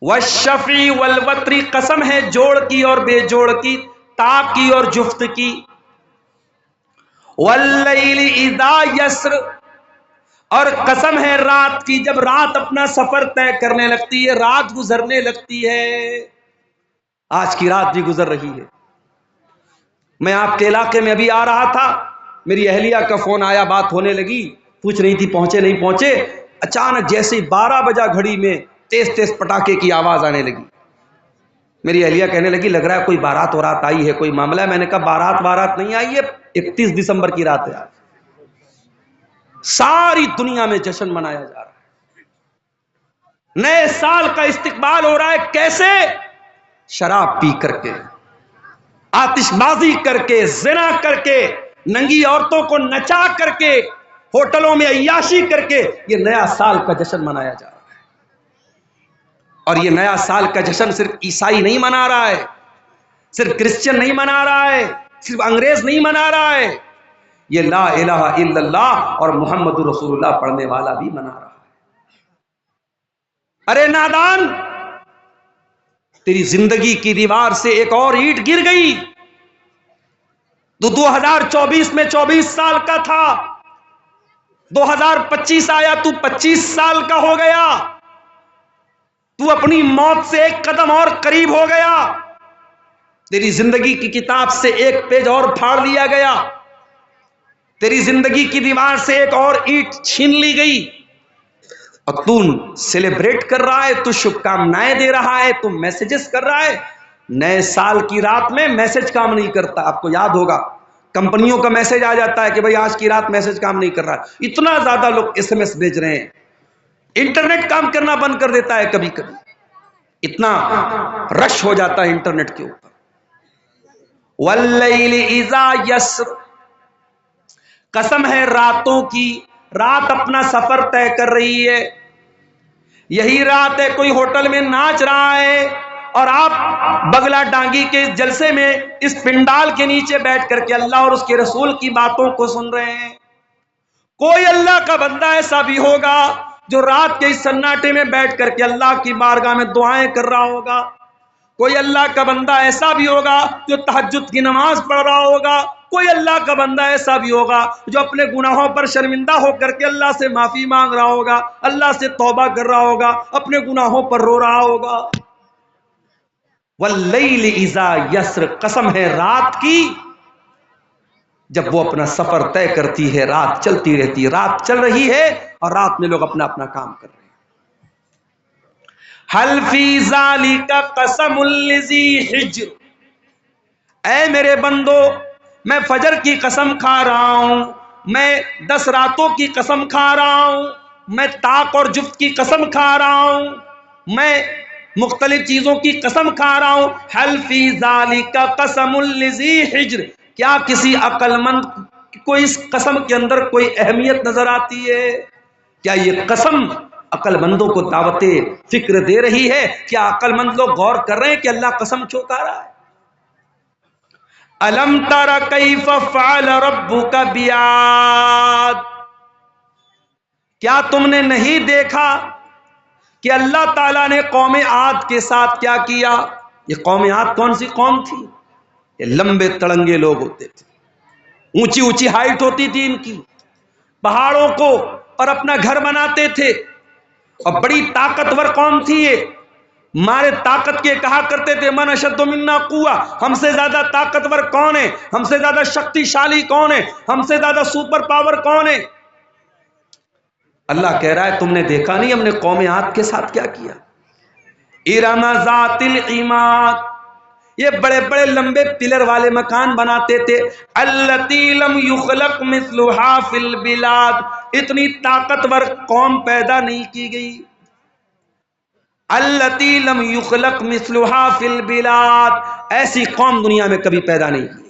والشفع والوتر، قسم ہے جوڑ کی اور بے جوڑ کی، طاق کی اور جفت کی۔ واللیل اذا یسر، اور قسم ہے رات کی، جب رات اپنا سفر طے کرنے لگتی ہے، رات گزرنے لگتی ہے۔ آج کی رات بھی گزر رہی ہے۔ میں آپ کے علاقے میں ابھی آ رہا تھا، میری اہلیہ کا فون آیا، بات ہونے لگی، پوچھ رہی تھی پہنچے نہیں پہنچے۔ اچانک جیسے 12 بجا گھڑی میں تیز تیز پٹاخے کی آواز آنے لگی۔ میری اہلیہ کہنے لگی لگ رہا ہے کوئی بارات وارات آئی ہے، کوئی معاملہ ہے۔ میں نے کہا بارات نہیں آئی ہے، 31 دسمبر کی رات ہے۔ ساری دنیا میں جشن منایا جا رہا ہے، نئے سال کا استقبال ہو رہا ہے۔ کیسے؟ شراب پی کر کے، آتش بازی کر کے، زنا کر کے، ننگی عورتوں کو نچا کر کے، ہوٹلوں میں عیاشی کر کے، یہ نیا سال کا جشن منایا جا رہا ہے۔ اور یہ نیا سال کا جشن صرف عیسائی نہیں منا رہا ہے، صرف کرسچن نہیں منا رہا ہے، صرف انگریز نہیں منا رہا ہے، یہ لا الہ الا اللہ اور محمد رسول اللہ پڑھنے والا بھی منا رہا ہے۔ ارے نادان، تیری زندگی کی دیوار سے ایک اور اینٹ گر گئی۔ تو 2024 میں 24 سال کا تھا، 2025 آیا تو 25 سال کا ہو گیا، تو اپنی موت سے ایک قدم اور قریب ہو گیا۔ تیری زندگی کی کتاب سے ایک پیج اور پھاڑ لیا گیا، تیری زندگی کی دیوار سے ایک اور اینٹ چھین لی گئی، اور تو سیلیبریٹ کر رہا ہے، تو شبھ کامنائیں دے رہا ہے، تو میسیجز کر رہا ہے۔ نئے سال کی رات میں میسج کام نہیں کرتا، آپ کو یاد ہوگا کمپنیوں کا میسج آ جاتا ہے کہ بھئی آج کی رات میسج کام نہیں کر رہا ہے۔ اتنا زیادہ لوگ SMS بھیج رہے ہیں، انٹرنیٹ کام کرنا بند کر دیتا ہے کبھی کبھی، اتنا رش ہو جاتا ہے انٹرنیٹ کے اوپر۔ واللیل اذا یسر، قسم ہے راتوں کی، رات اپنا سفر طے کر رہی ہے. یہی رات ہے کوئی ہوٹل میں ناچ رہا ہے اور آپ بگلا ڈانگی کے جلسے میں اس پنڈال کے نیچے بیٹھ کر کے اللہ اور اس کے رسول کی باتوں کو سن رہے ہیں. کوئی اللہ کا بندہ ایسا بھی ہوگا جو رات کے اس سناٹے میں بیٹھ کر کے اللہ کی بارگاہ میں دعائیں کر رہا ہوگا. کوئی اللہ کا بندہ ایسا بھی ہوگا جو تہجد کی نماز پڑھ رہا ہوگا. کوئی اللہ کا بندہ ایسا بھی ہوگا جو اپنے گناہوں پر شرمندہ ہو کر کے اللہ سے معافی مانگ رہا ہوگا، اللہ سے توبہ کر رہا ہوگا، اپنے گناہوں پر رو رہا ہوگا. واللیل اذا یسر، قسم ہے رات کی جب وہ اپنا سفر طے کرتی ہے. رات چلتی رہتی ہے، رات چل رہی ہے اور رات میں لوگ اپنا اپنا کام کر رہے ہیں. حل فی ذالک قسم لذی حجر، اے میرے بندو میں فجر کی قسم کھا رہا ہوں، میں 10 راتوں کی قسم کھا رہا ہوں، میں طاق اور جفت کی قسم کھا رہا ہوں، میں مختلف چیزوں کی قسم کھا رہا ہوں. حل فی ذالک قسم لذی حجر، کیا کسی عقل مند کو اس قسم کے اندر کوئی اہمیت نظر آتی ہے؟ کیا یہ قسم عقل مندوں کو دعوت فکر دے رہی ہے؟ کیا عقل مند لوگ غور کر رہے ہیں کہ اللہ قسم کیوں کھا رہا ہے؟ الم تر کیف فعل ربک بعاد، کیا تم نے نہیں دیکھا کہ اللہ تعالیٰ نے قوم عاد کے ساتھ کیا کیا؟ یہ قوم عاد کون سی قوم تھی؟ یہ لمبے تڑنگے لوگ ہوتے تھے، اونچی اونچی ہائٹ ہوتی تھی ان کی، پہاڑوں کو اور اپنا گھر بناتے تھے، اور بڑی طاقتور قوم تھی یہ. مارے طاقت کے کہا کرتے تھے من اشد منا قوہ، ہم سے زیادہ طاقتور کون ہے، ہم سے زیادہ شکتی شالی کون ہے، ہم سے زیادہ سپر پاور کون ہے؟ اللہ کہہ رہا ہے تم نے دیکھا نہیں ہم نے قوم عاد کے ساتھ کیا کیا؟ ارم ذات العماد، یہ بڑے بڑے لمبے پلر والے مکان بناتے تھے. التی لم یخلق مثلها فی البلاد، اتنی طاقتور قوم پیدا نہیں کی گئی. التی لم یخلق مثلها فی البلاد، ایسی قوم دنیا میں کبھی پیدا نہیں کی.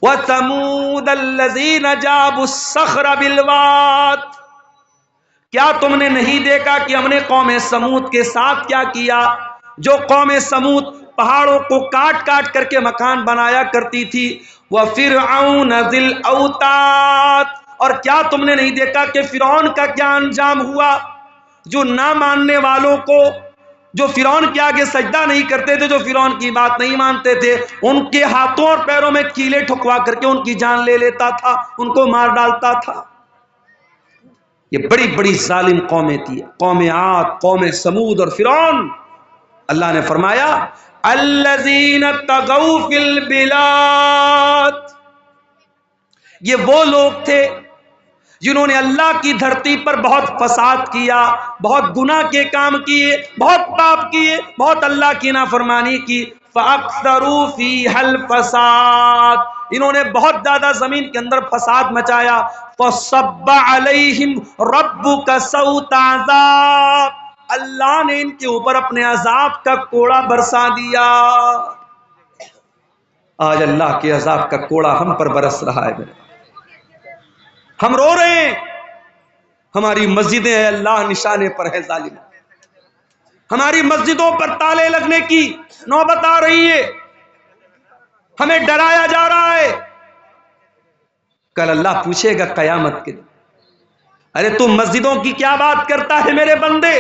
وثمود الذین جابوا الصخر بالواد، کیا تم نے نہیں دیکھا کہ ہم نے قوم سمود کے ساتھ کیا کیا؟ جو قوم سمود پہاڑوں کو کاٹ کاٹ کر کے مکان بنایا کرتی تھی. وفرعون ذی الاوتاد، اور کیا تم نے نہیں دیکھا کہ فرعون کا کیا انجام ہوا؟ جو نہ ماننے والوں کو، جو فرعون کے آگے سجدہ نہیں کرتے تھے، جو فرعون کی بات نہیں مانتے تھے، ان کے ہاتھوں اور پیروں میں کیلے ٹھکوا کر کے ان کی جان لے لیتا تھا، ان کو مار ڈالتا تھا. یہ بڑی بڑی ظالم قومیں تھی، قوم عاد، قوم سمود اور فرعون. اللہ نے فرمایا الذین طغوا فی البلاد، یہ وہ لوگ تھے جنہوں نے اللہ کی دھرتی پر بہت فساد کیا، بہت گناہ کے کام کیے، بہت پاپ کیے، بہت اللہ کی نافرمانی کی. فَأَكْثَرُوا فِيهَا الْفَسَادَ، انہوں نے بہت زیادہ زمین کے اندر فساد مچایا. فَصَبَّ عَلَيْهِمْ رَبُّكَ سَوْطَ عَذَابٍ، اللہ نے ان کے اوپر اپنے عذاب کا کوڑا برسا دیا. آج اللہ کے عذاب کا کوڑا ہم پر برس رہا ہے. ہم رو رہے ہیں، ہماری مسجدیں اے اللہ نشانے پر ہے ظالم، ہماری مسجدوں پر تالے لگنے کی نوبت آ رہی ہے، ہمیں ڈرایا جا رہا ہے. کل اللہ پوچھے گا قیامت کے دن، ارے تم مسجدوں کی کیا بات کرتا ہے میرے بندے؟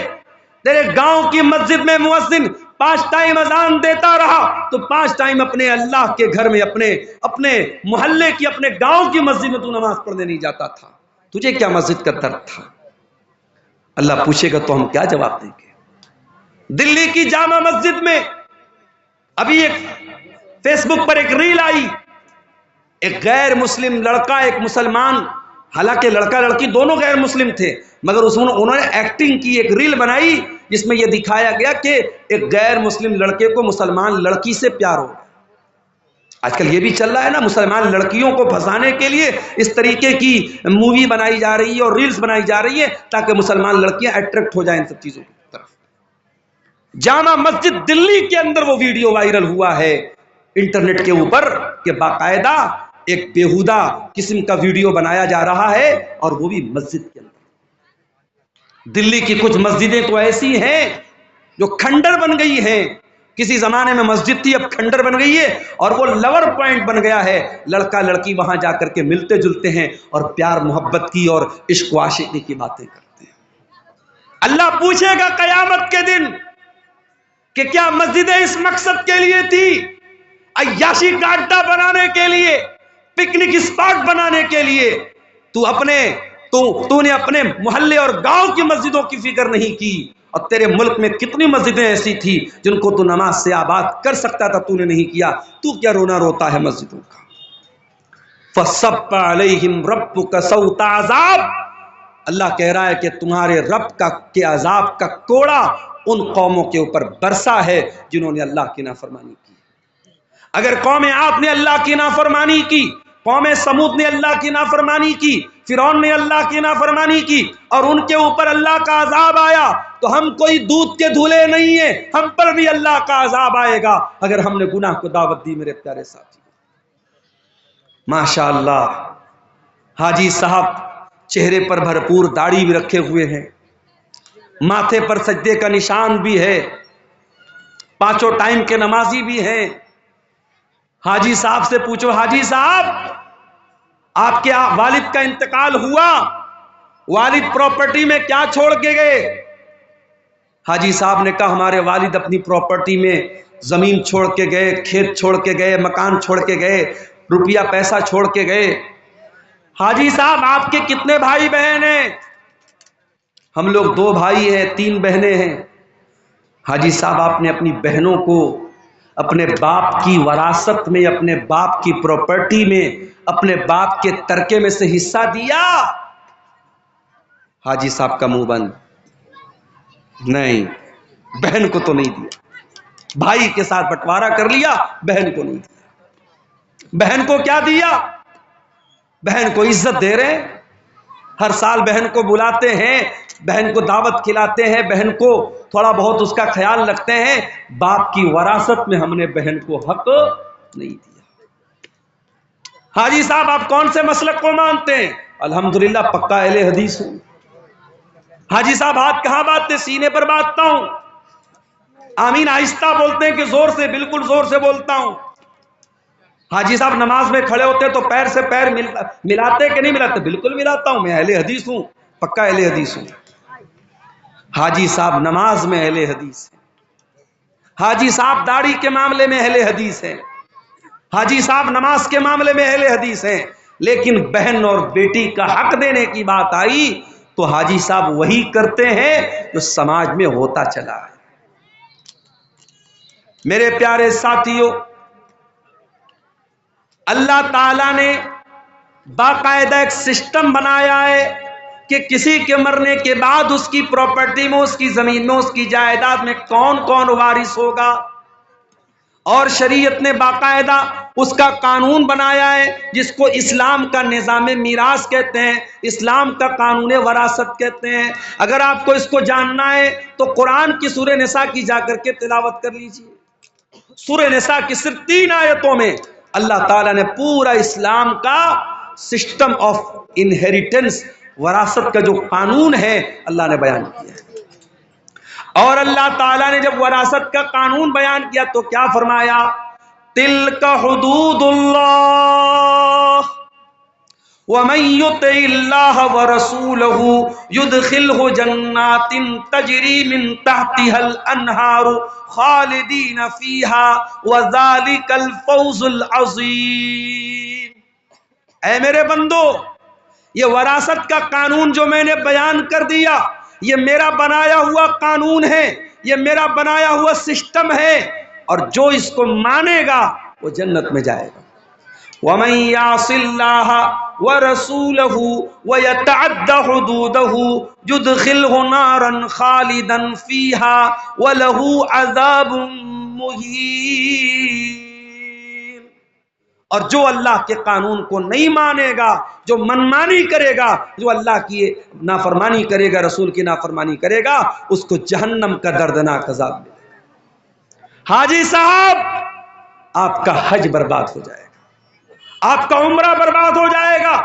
تیرے گاؤں کی مسجد میں مؤذن 5 ٹائم اذان دیتا رہا تو 5 ٹائم اپنے اللہ کے گھر میں، اپنے محلے کی، اپنے گاؤں کی مسجد میں تو نماز پڑھنے نہیں جاتا تھا. تجھے کیا مسجد کا درد تھا؟ اللہ پوچھے گا تو ہم کیا جواب دیں گے؟ دلی کی جامع مسجد میں ابھی ایک فیس بک پر ایک ریل آئی، ایک غیر مسلم لڑکا ایک مسلمان، حالانکہ لڑکا لڑکی دونوں غیر مسلم تھے، مگر انہوں نے ایکٹنگ کی، ایک ریل بنائی جس میں یہ دکھایا گیا کہ ایک غیر مسلم لڑکے کو مسلمان لڑکی سے پیار ہو. آج کل یہ بھی چل رہا ہے نا، مسلمان لڑکیوں کو پھنسانے کے لیے اس طریقے کی مووی بنائی جا رہی ہے اور ریلز بنائی جا رہی ہے تاکہ مسلمان لڑکیاں اٹریکٹ ہو جائیں ان سب چیزوں کی طرف. جامع مسجد دلی کے اندر وہ ویڈیو وائرل ہوا ہے انٹرنیٹ کے اوپر کہ باقاعدہ ایک بیہودہ قسم کا ویڈیو بنایا جا رہا ہے اور وہ بھی مسجد کے اندر۔ دلی کی کچھ مسجدیں تو ایسی ہیں جو کھنڈر بن گئی ہیں، کسی زمانے میں مسجد تھی اب کھنڈر بن گئی ہے، اور وہ لور پوائنٹ بن گیا ہے، لڑکا لڑکی وہاں جا کر کے ملتے جلتے ہیں اور پیار محبت کی اور عشق و عاشقی کی باتیں کرتے ہیں۔ اللہ پوچھے گا قیامت کے دن کہ کیا مسجدیں اس مقصد کے لیے تھی، عیاشی کا اڈا بنانے کے لیے، پکنک اسپاٹ بنانے کے لیے؟ تو نے اپنے محلے اور گاؤں کی مسجدوں کی فکر نہیں کی، اور تیرے ملک میں کتنی مسجدیں ایسی تھی جن کو تو نماز سے آباد کر سکتا تھا، تو نے نہیں کیا۔ تو کیا رونا روتا ہے مسجدوں کا؟ فَصَبَّ عَلَيْهِمْ رَبُّكَ سَوْطَ عَذَابٍ، اللہ کہہ رہا ہے کہ تمہارے رب کے عذاب کا کوڑا ان قوموں کے اوپر برسا ہے جنہوں نے اللہ کی نافرمانی کی۔ اگر قوم عاد نے اللہ کی نافرمانی کی، قوم سمود نے اللہ کی نافرمانی کی، فرعون نے اللہ کی نافرمانی کی، اور ان کے اوپر اللہ کا عذاب آیا، تو ہم کوئی دودھ کے دھلے نہیں ہیں، ہم پر بھی اللہ کا عذاب آئے گا اگر ہم نے گناہ کو دعوت دی۔ میرے پیارے ساتھی، ماشاءاللہ حاجی صاحب چہرے پر بھرپور داڑھی بھی رکھے ہوئے ہیں، ماتھے پر سجدے کا نشان بھی ہے، پانچوں ٹائم کے نمازی بھی ہیں۔ حاجی صاحب سے پوچھو، حاجی صاحب آپ کے والد کا انتقال ہوا، والد پراپرٹی میں کیا چھوڑ کے گئے؟ حاجی صاحب نے کہا ہمارے والد اپنی پراپرٹی میں زمین چھوڑ کے گئے، کھیت چھوڑ کے گئے، مکان چھوڑ کے گئے، روپیہ پیسہ چھوڑ کے گئے۔ حاجی صاحب آپ کے کتنے بھائی بہن ہیں؟ ہم لوگ 2 بھائی ہیں، 3 بہنیں ہیں۔ حاجی صاحب آپ نے اپنی بہنوں کو اپنے باپ کی وراثت میں، اپنے باپ کی پراپرٹی میں، اپنے باپ کے ترکے میں سے حصہ دیا؟ حاجی صاحب کا منہ بند، نہیں، بہن کو تو نہیں دیا۔ بھائی کے ساتھ بٹوارا کر لیا، بہن کو نہیں دیا۔ بہن کو کیا دیا؟ بہن کو عزت دے رہے ہیں، ہر سال بہن کو بلاتے ہیں، بہن کو دعوت کھلاتے ہیں، بہن کو تھوڑا بہت اس کا خیال رکھتے ہیں۔ باپ کی وراثت میں ہم نے بہن کو حق نہیں دیا۔ حاجی صاحب آپ کون سے مسلک کو مانتے ہیں؟ الحمدللہ پکا اہل حدیث ہوں۔ حاجی صاحب ہاتھ کہاں باندھتے؟ سینے پر باندھتا ہوں۔ آمین آہستہ بولتے ہیں کہ زور سے؟ بالکل زور سے بولتا ہوں۔ حاجی صاحب نماز میں کھڑے ہوتے تو پیر سے پیر ملاتے کہ نہیں ملاتے؟ بالکل ملاتا ہوں، میں اہل حدیث ہوں، پکا اہل حدیث ہوں۔ حاجی صاحب نماز میں اہل حدیث ہیں، حاجی صاحب داڑھی کے معاملے میں اہل حدیث ہیں، حاجی صاحب نماز کے معاملے میں اہل حدیث ہیں، لیکن بہن اور بیٹی کا حق دینے کی بات آئی تو حاجی صاحب وہی کرتے ہیں جو سماج میں ہوتا چلا ہے۔ میرے پیارے ساتھیوں، اللہ تعالیٰ نے باقاعدہ ایک سسٹم بنایا ہے کہ کسی کے مرنے کے بعد اس کی پراپرٹی میں، اس کی زمین میں، اس کی جائیداد میں کون کون وارث ہوگا، اور شریعت نے باقاعدہ اس کا قانون بنایا ہے جس کو اسلام کا نظام میراث کہتے ہیں، اسلام کا قانون وراثت کہتے ہیں۔ اگر آپ کو اس کو جاننا ہے تو قرآن کی سورہ نساء کی جا کر کے تلاوت کر لیجیے۔ سورہ نساء کی صرف 3 آیتوں میں اللہ تعالیٰ نے پورا اسلام کا سسٹم آف انہیریٹنس، وراثت کا جو قانون ہے اللہ نے بیان کیا ہے۔ اور اللہ تعالیٰ نے جب وراثت کا قانون بیان کیا تو کیا فرمایا؟ تِلْکَ حُدُودُ اللَّهِ وَمَن يُطِعِ اللَّهَ وَرَسُولَهُ يُدْخِلْهُ جَنَّاتٍ تَجْرِي مِن تَحْتِهَا الْأَنْهَارُ خَالِدِينَ فِيهَا وَذَلِكَ الْفَوْزُ الْعَظِيمُ۔ اے میرے بندو، یہ وراثت کا قانون جو میں نے بیان کر دیا، یہ میرا بنایا ہوا قانون ہے، یہ میرا بنایا ہوا سسٹم ہے، اور جو اس کو مانے گا وہ جنت میں جائے گا۔ وَمَن يَعْصِ اللَّهَ وَرَسُولَهُ وَيَتَعَدَّ حُدُودَهُ يُدْخِلْهُ نَارًا خَالِدًا فِيهَا وَلَهُ عَذَابٌ مُهِينٌ۔ اور جو اللہ کے قانون کو نہیں مانے گا، جو منمانی کرے گا، جو اللہ کی نافرمانی کرے گا، رسول کی نافرمانی کرے گا، اس کو جہنم کا دردناک عذاب ملے گا۔ حاجی صاحب آپ کا حج برباد ہو جائے گا، آپ کا عمرہ برباد ہو جائے گا،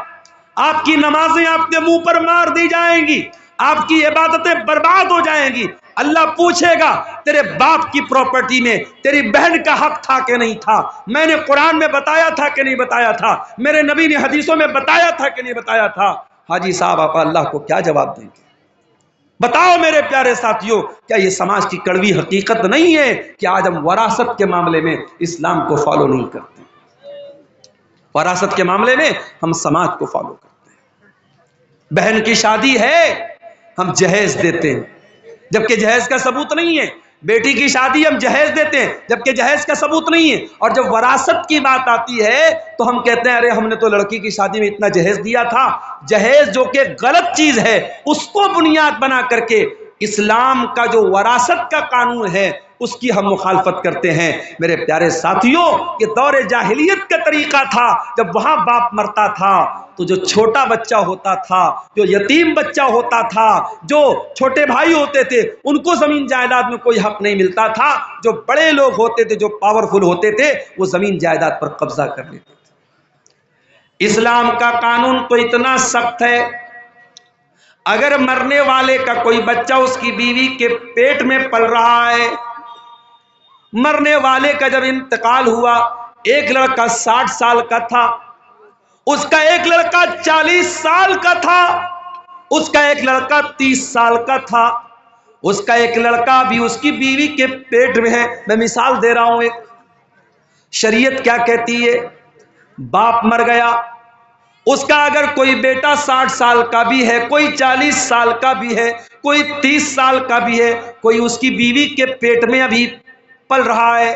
آپ کی نمازیں آپ کے منہ پر مار دی جائیں گی، آپ کی عبادتیں برباد ہو جائیں گی۔ اللہ پوچھے گا تیرے باپ کی پراپرٹی میں تیری بہن کا حق تھا کہ نہیں تھا؟ میں نے قرآن میں بتایا تھا کہ نہیں بتایا تھا؟ میرے نبی نے حدیثوں میں بتایا تھا کہ نہیں بتایا تھا؟ حاجی صاحب آپ اللہ کو کیا جواب دیں گے؟ بتاؤ میرے پیارے ساتھیوں، کیا یہ سماج کی کڑوی حقیقت نہیں ہے کہ آج ہم وراثت کے معاملے میں اسلام کو فالو نہیں کرتے؟ وراثت کے معاملے میں ہم سماج کو فالو کرتے ہیں۔ بہن کی شادی ہے ہم جہیز دیتے ہیں جبکہ جہیز کا ثبوت نہیں ہے، بیٹی کی شادی ہم جہیز دیتے ہیں جبکہ جہیز کا ثبوت نہیں ہے، اور جب وراثت کی بات آتی ہے تو ہم کہتے ہیں ارے ہم نے تو لڑکی کی شادی میں اتنا جہیز دیا تھا۔ جہیز جو کہ غلط چیز ہے اس کو بنیاد بنا کر کے اسلام کا جو وراثت کا قانون ہے اس کی ہم مخالفت کرتے ہیں۔ میرے پیارے ساتھیوں، یہ دور جاہلیت کا طریقہ تھا، جب وہاں باپ مرتا تھا تو جو چھوٹا بچہ ہوتا تھا، جو یتیم بچہ ہوتا تھا، جو چھوٹے بھائی ہوتے تھے، ان کو زمین جائیداد میں کوئی حق نہیں ملتا تھا۔ جو بڑے لوگ ہوتے تھے، جو پاورفل ہوتے تھے، وہ زمین جائیداد پر قبضہ کر لیتے تھے۔ اسلام کا قانون تو اتنا سخت ہے، اگر مرنے والے کا کوئی بچہ اس کی بیوی کے پیٹ میں پل رہا ہے، مرنے والے کا جب انتقال ہوا، ایک لڑکا 60 سال کا تھا، اس کا ایک لڑکا 40 سال کا تھا، اس کا ایک لڑکا 30 سال کا تھا، اس کا ایک لڑکا بھی اس کی بیوی کے پیٹ میں ہے۔ میں مثال دے رہا ہوں ایک، شریعت کیا کہتی ہے؟ باپ مر گیا، اس کا اگر کوئی بیٹا 60 سال کا بھی ہے، کوئی 40 سال کا بھی ہے، کوئی 30 سال کا بھی ہے، کوئی اس کی بیوی کے پیٹ میں ابھی پل رہا ہے،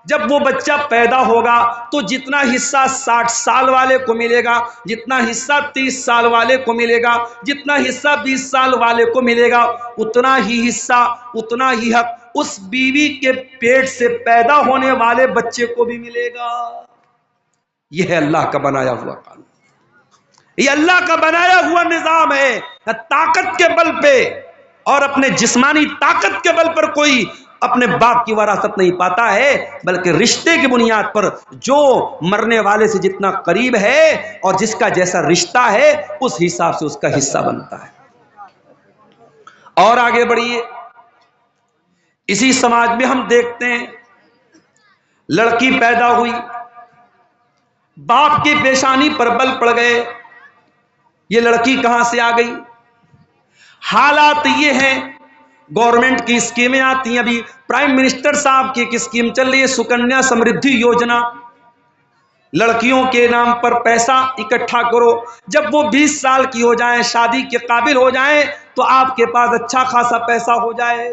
جب وہ بچہ پیدا ہوگا تو جتنا حصہ 60 سال والے کو ملے گا، جتنا حصہ 30 سال والے کو ملے گا، جتنا حصہ 20 سال والے کو ملے گا، اتنا ہی حصہ، اتنا ہی حق اس بیوی کے پیٹ سے پیدا ہونے والے بچے کو بھی ملے گا۔ یہ ہے اللہ کا بنایا ہوا قانون، یہ اللہ کا بنایا ہوا نظام ہے۔ طاقت کے بل پہ اور اپنے جسمانی طاقت کے بل پر کوئی اپنے باپ کی وراثت نہیں پاتا ہے، بلکہ رشتے کی بنیاد پر جو مرنے والے سے جتنا قریب ہے اور جس کا جیسا رشتہ ہے اس حساب سے اس کا حصہ بنتا ہے۔ اور آگے بڑھیے، اسی سماج میں ہم دیکھتے ہیں لڑکی پیدا ہوئی، باپ کی پیشانی پر بل پڑ گئے، یہ لڑکی کہاں سے آ گئی؟ حالات یہ ہیں، گورنمنٹ کی اسکیمیں آتی ہیں، ابھی پرائم منسٹر صاحب کی ایک اسکیم چل رہی ہے سکنیا سمردھی یوجنا، لڑکیوں کے نام پر پیسہ اکٹھا کرو، جب وہ 20 سال کی ہو جائیں، شادی کے قابل ہو جائیں تو آپ کے پاس اچھا خاصا پیسہ ہو جائے۔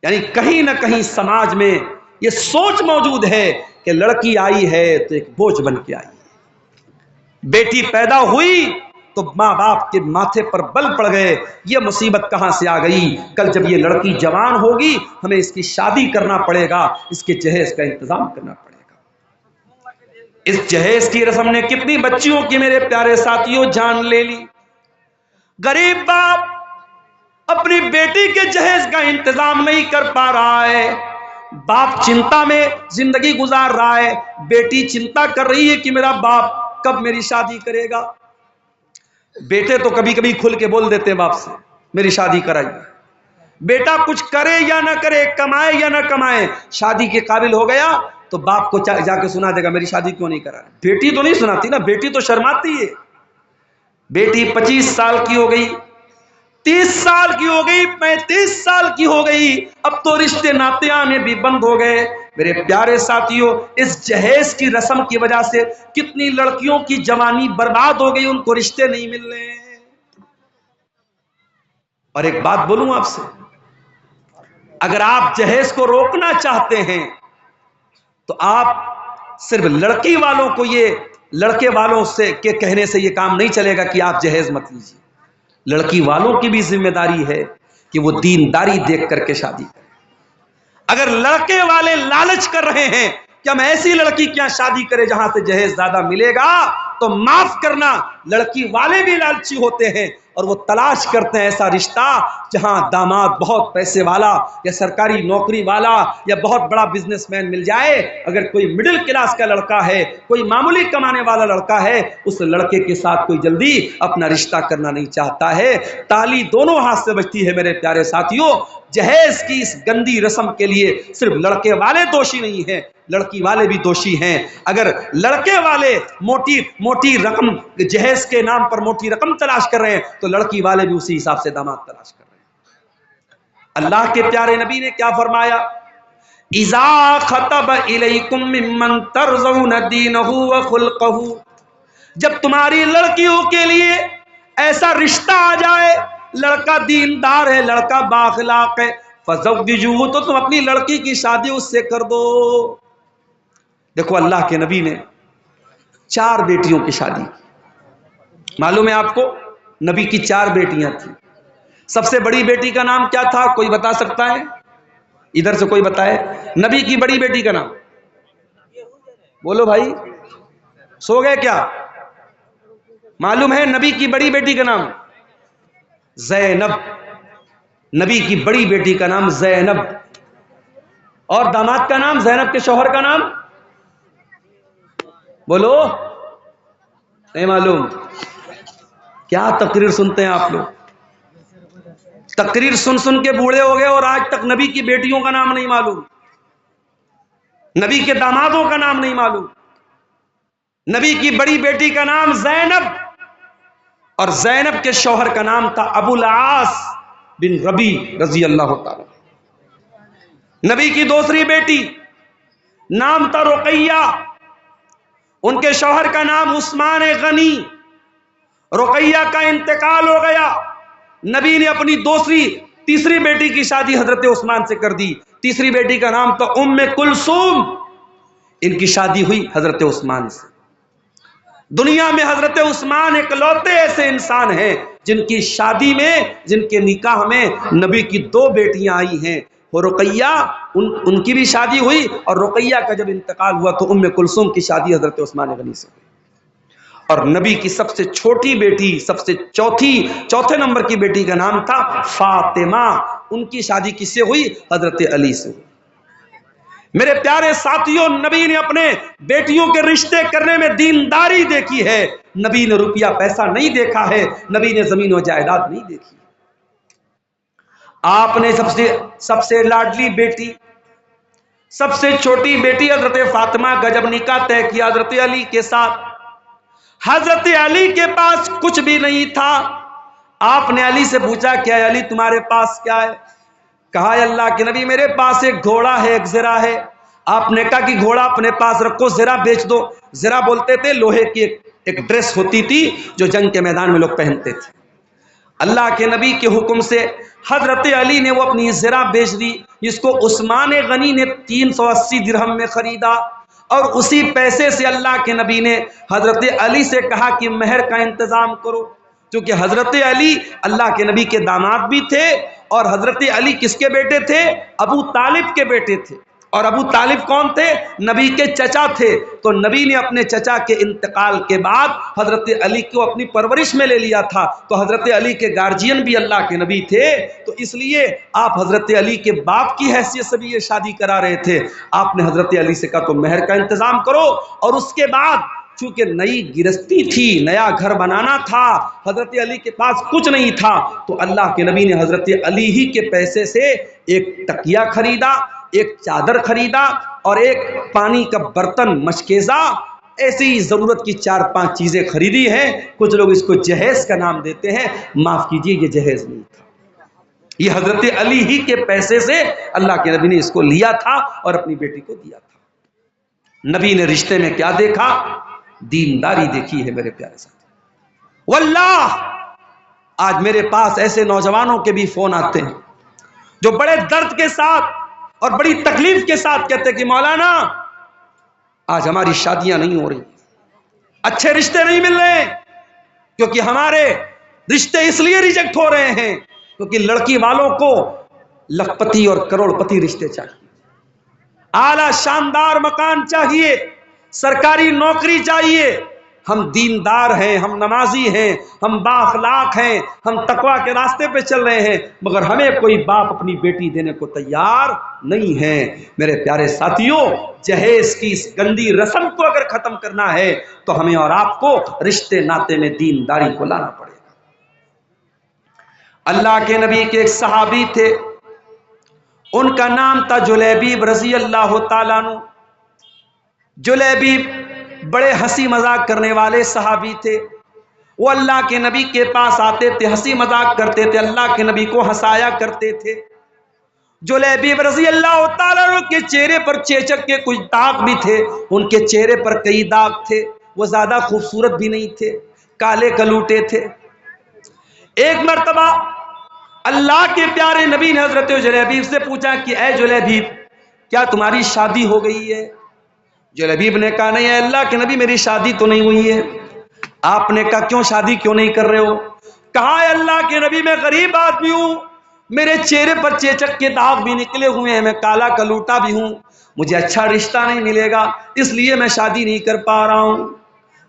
یعنی کہیں نہ کہیں سماج میں یہ سوچ موجود ہے کہ لڑکی آئی ہے تو ایک بوجھ بن کے آئی ہے، بیٹی پیدا ہوئی تو ماں باپ کے ماتھے پر بل پڑ گئے، یہ مصیبت کہاں سے آ گئی؟ کل جب یہ لڑکی جوان ہوگی ہمیں اس کی شادی کرنا پڑے گا، اس کے جہیز کا انتظام کرنا پڑے گا۔ اس جہیز کی رسم نے کتنی بچیوں کی میرے پیارے ساتھیوں جان لے لی۔ غریب باپ اپنی بیٹی کے جہیز کا انتظام نہیں کر پا رہا ہے، باپ چنتا میں زندگی گزار رہا ہے، بیٹی چنتا کر رہی ہے کہ میرا باپ کب میری شادی کرے گا۔ بیٹے تو کبھی کبھی کھل کے بول دیتے ہیں باپ سے میری شادی کرائیے، بیٹا کچھ کرے یا نہ کرے، کمائے یا نہ کمائے، شادی کے قابل ہو گیا تو باپ کو جا کے سنا دے گا میری شادی کیوں نہیں کرا۔ بیٹی تو نہیں سناتی نا، بیٹی تو شرماتی ہے۔ بیٹی 25 سال کی ہو گئی، 30 سال کی ہو گئی، 35 سال کی ہو گئی، اب تو رشتے ناطے آنے بھی بند ہو گئے۔ میرے پیارے ساتھیوں، اس جہیز کی رسم کی وجہ سے کتنی لڑکیوں کی جوانی برباد ہو گئی، ان کو رشتے نہیں مل رہے ہیں۔ اور ایک بات بولوں آپ سے، اگر آپ جہیز کو روکنا چاہتے ہیں تو آپ صرف لڑکی والوں کو یہ لڑکے والوں سے کے کہنے سے یہ کام نہیں چلے گا کہ آپ جہیز مت لیجیے، لڑکی والوں کی بھی ذمہ داری ہے کہ وہ دینداری دیکھ کر کے شادی کریں۔ اگر لڑکے والے لالچ کر رہے ہیں کہ ہم ایسی لڑکی کیا شادی کریں جہاں سے جہیز زیادہ ملے گا، تو معاف کرنا، لڑکی والے بھی لالچی ہوتے ہیں اور وہ تلاش کرتے ہیں ایسا رشتہ جہاں داماد بہت پیسے والا یا سرکاری نوکری والا یا بہت بڑا بزنس مین مل جائے۔ اگر کوئی مڈل کلاس کا لڑکا ہے، کوئی معمولی کمانے والا لڑکا ہے، اس لڑکے کے ساتھ کوئی جلدی اپنا رشتہ کرنا نہیں چاہتا ہے۔ تالی دونوں ہاتھ سے بجتی ہے میرے پیارے ساتھیوں۔ جہیز کی اس گندی رسم کے لیے صرف لڑکے والے دوشی نہیں ہیں، لڑکی والے بھی دوشی ہیں۔ اگر لڑکے والے موٹی رقم جہیز کے نام پر موٹی رقم تلاش کر رہے ہیں تو لڑکی والے بھی اسی حساب سے داماد تلاش کر رہے ہیں۔ اللہ کے پیارے نبی نے کیا فرمایا؟ اذا خطب الیکم ممن ترضون دینہ وخلقہ، جب تمہاری لڑکیوں کے لیے ایسا رشتہ آ جائے، لڑکا دیندار ہے، لڑکا بااخلاق ہے، فزوجوہ، تو تم اپنی لڑکی کی شادی اس سے کر دو۔ دیکھو اللہ کے نبی نے 4 بیٹیوں کی شادی کی۔ معلوم ہے آپ کو نبی کی 4 بیٹیاں تھیں۔ سب سے بڑی بیٹی کا نام کیا تھا؟ کوئی بتا سکتا ہے؟ ادھر سے کوئی بتائے نبی کی بڑی بیٹی کا نام؟ بولو بھائی، سو گئے کیا؟ معلوم ہے نبی کی بڑی بیٹی کا نام زینب، نبی کی بڑی بیٹی کا نام زینب، اور داماد کا نام، زینب کے شوہر کا نام بولو، نہیں معلوم؟ کیا تقریر سنتے ہیں آپ لوگ؟ تقریر سن سن کے بوڑھے ہو گئے اور آج تک نبی کی بیٹیوں کا نام نہیں معلوم، نبی کے دامادوں کا نام نہیں معلوم۔ نبی کی بڑی بیٹی کا نام زینب، اور زینب کے شوہر کا نام تھا ابو العاص بن ربی رضی اللہ تعالی۔ نبی کی دوسری بیٹی نام تھا رقیہ، ان کے شوہر کا نام عثمان غنی۔ رقیہ کا انتقال ہو گیا، نبی نے اپنی تیسری بیٹی کی شادی حضرت عثمان سے کر دی۔ تیسری بیٹی کا نام تھا ام کلثوم، ان کی شادی ہوئی حضرت عثمان سے۔ دنیا میں حضرت عثمان اکلوتے ایسے انسان ہیں جن کی شادی میں، جن کے نکاح میں نبی کی 2 بیٹیاں آئی ہیں۔ وہ رقیہ، ان کی بھی شادی ہوئی، اور رقیہ کا جب انتقال ہوا تو ام کلثوم کی شادی حضرت عثمان غنی سے ہوئی۔ اور نبی کی سب سے چھوٹی بیٹی، سب سے چوتھے نمبر کی بیٹی کا نام تھا فاطمہ، ان کی شادی کس سے ہوئی؟ حضرت علی سے ہوئی۔ میرے پیارے ساتھیوں، نبی نے اپنے بیٹیوں کے رشتے کرنے میں دینداری دیکھی ہے، نبی نے روپیہ پیسہ نہیں دیکھا ہے، نبی نے زمین و جائیداد نہیں دیکھی۔ آپ نے سب سے لاڈلی بیٹی، سب سے چھوٹی بیٹی حضرت فاطمہ کا جب نکاح طے کیا حضرت علی کے ساتھ، حضرت علی کے پاس کچھ بھی نہیں تھا۔ آپ نے علی سے پوچھا کیا علی تمہارے پاس کیا ہے؟ کہا اللہ کے نبی میرے پاس ایک گھوڑا ہے، ایک زرہ ہے۔ آپ نے کہا کہ گھوڑا اپنے پاس رکھو، زرہ بیچ دو۔ زرہ بولتے تھے لوہے کی ایک ڈریس ہوتی تھی جو جنگ کے میدان میں لوگ پہنتے تھے۔ اللہ کے نبی کے حکم سے حضرت علی نے وہ اپنی زرہ بیچ دی، جس کو عثمان غنی نے 380 درہم میں خریدا، اور اسی پیسے سے اللہ کے نبی نے حضرت علی سے کہا کہ مہر کا انتظام کرو، کیونکہ حضرت علی اللہ کے نبی کے داماد بھی تھے، اور حضرت علی کس کے بیٹے تھے؟ ابو طالب کے بیٹے تھے۔ اور ابو طالب کون تھے؟ نبی کے چچا تھے۔ تو نبی نے اپنے چچا کے انتقال کے بعد حضرت علی کو اپنی پرورش میں لے لیا تھا، تو حضرت علی کے گارجین بھی اللہ کے نبی تھے، تو اس لیے آپ حضرت علی کے باپ کی حیثیت سے بھی یہ شادی کرا رہے تھے۔ آپ نے حضرت علی سے کہا تو مہر کا انتظام کرو، اور اس کے بعد چونکہ نئی گرستی تھی، نیا گھر بنانا تھا، حضرت علی کے پاس کچھ نہیں تھا، تو اللہ کے نبی نے حضرت علی ہی کے پیسے سے ایک تکیہ خریدا، ایک چادر خریدا، اور ایک پانی کا برتن مشکیزہ، ایسی ضرورت کی 4-5 چیزیں خریدی ہیں۔ کچھ لوگ اس کو جہیز کا نام دیتے ہیں، معاف کیجئے یہ جہیز نہیں تھا، یہ حضرت علی ہی کے پیسے سے اللہ کے نبی نے اس کو لیا تھا اور اپنی بیٹی کو دیا تھا۔ نبی نے رشتے میں کیا دیکھا؟ دینداری دیکھی ہے میرے پیارے ساتھ۔ واللہ آج میرے پاس ایسے نوجوانوں کے بھی فون آتے ہیں جو بڑے درد کے ساتھ اور بڑی تکلیف کے ساتھ کہتے ہیں کہ مولانا آج ہماری شادیاں نہیں ہو رہی، اچھے رشتے نہیں مل رہے، کیونکہ ہمارے رشتے اس لیے ریجیکٹ ہو رہے ہیں کیونکہ لڑکی والوں کو لکھپتی اور کروڑ پتی رشتے چاہیے، اعلیٰ شاندار مکان چاہیے، سرکاری نوکری چاہیے، ہم دیندار ہیں، ہم نمازی ہیں، ہم بااخلاق ہیں، ہم تقوی کے راستے پہ چل رہے ہیں، مگر ہمیں کوئی باپ اپنی بیٹی دینے کو تیار نہیں ہے۔ میرے پیارے ساتھیوں، جہیز کی اس گندی رسم کو اگر ختم کرنا ہے تو ہمیں اور آپ کو رشتے ناتے میں دینداری کو لانا پڑے گا۔ اللہ کے نبی کے ایک صحابی تھے، ان کا نام تھا جلیبیب رضی اللہ تعالیٰ عنہ۔ جلیبیب بڑے ہنسی مذاق کرنے والے صحابی تھے۔ وہ اللہ کے نبی کے پاس آتے تھے، ہنسی مذاق کرتے تھے، اللہ کے نبی کو ہنسایا کرتے تھے۔ جلیبیب رضی اللہ تعالیٰ عنہ کے چہرے پر چیچک کے کچھ داغ بھی تھے، ان کے چہرے پر کئی داغ تھے، وہ زیادہ خوبصورت بھی نہیں تھے، کالے کلوٹے تھے۔ ایک مرتبہ اللہ کے پیارے نبی نے حضرت جلیبیب سے پوچھا کہ اے جلیبیب، کیا تمہاری شادی ہو گئی ہے؟ جلیبیب نے کہا نہیں، اے اللہ کے نبی میری شادی تو نہیں ہوئی ہے۔ آپ نے کہا کیوں شادی کیوں نہیں کر رہے ہو؟ کہا اے اللہ کے نبی میں غریب آدمی ہوں، میرے چہرے پر چیچک کے داغ بھی نکلے ہوئے ہیں، میں کالا کلوٹا بھی ہوں، مجھے اچھا رشتہ نہیں ملے گا، اس لیے میں شادی نہیں کر پا رہا ہوں۔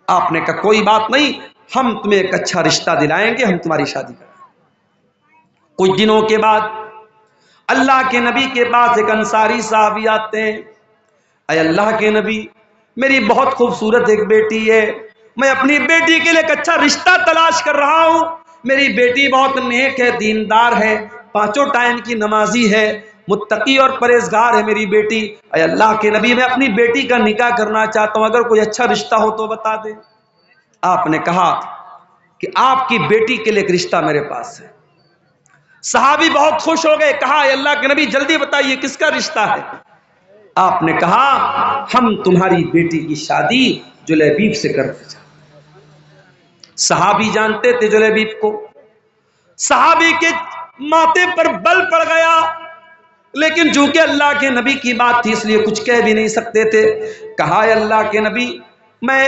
آپ نے کہا کوئی بات نہیں، ہم تمہیں ایک اچھا رشتہ دلائیں گے، ہم تمہاری شادی کریں۔ کچھ دنوں کے بعد اللہ کے نبی کے پاس ایک انصاری صحابی آتے ہیں، اے اللہ کے نبی میری بہت خوبصورت ایک بیٹی ہے، میں اپنی بیٹی کے لیے ایک اچھا رشتہ تلاش کر رہا ہوں، میری بیٹی بہت نیک ہے، دیندار ہے، پانچوں ٹائم کی نمازی ہے، متقی اور پرہیزگار ہے میری بیٹی، اے اللہ کے نبی میں اپنی بیٹی کا نکاح کرنا چاہتا ہوں، اگر کوئی اچھا رشتہ ہو تو بتا دیں۔ آپ نے کہا کہ آپ کی بیٹی کے لیے ایک رشتہ میرے پاس ہے۔ صحابی بہت خوش ہو گئے، کہا اے اللہ کے نبی جلدی بتائیے کس کا رشتہ ہے؟ آپ نے کہا ہم تمہاری بیٹی کی شادی جلیبیب سے کرتے ہیں۔ صحابی جانتے تھے جلیبیب کو، صحابی کے ماتھے پر بل پڑ گیا، لیکن چونکہ اللہ کے نبی کی بات تھی اس لیے کچھ کہہ بھی نہیں سکتے تھے۔ کہا اے اللہ کے نبی میں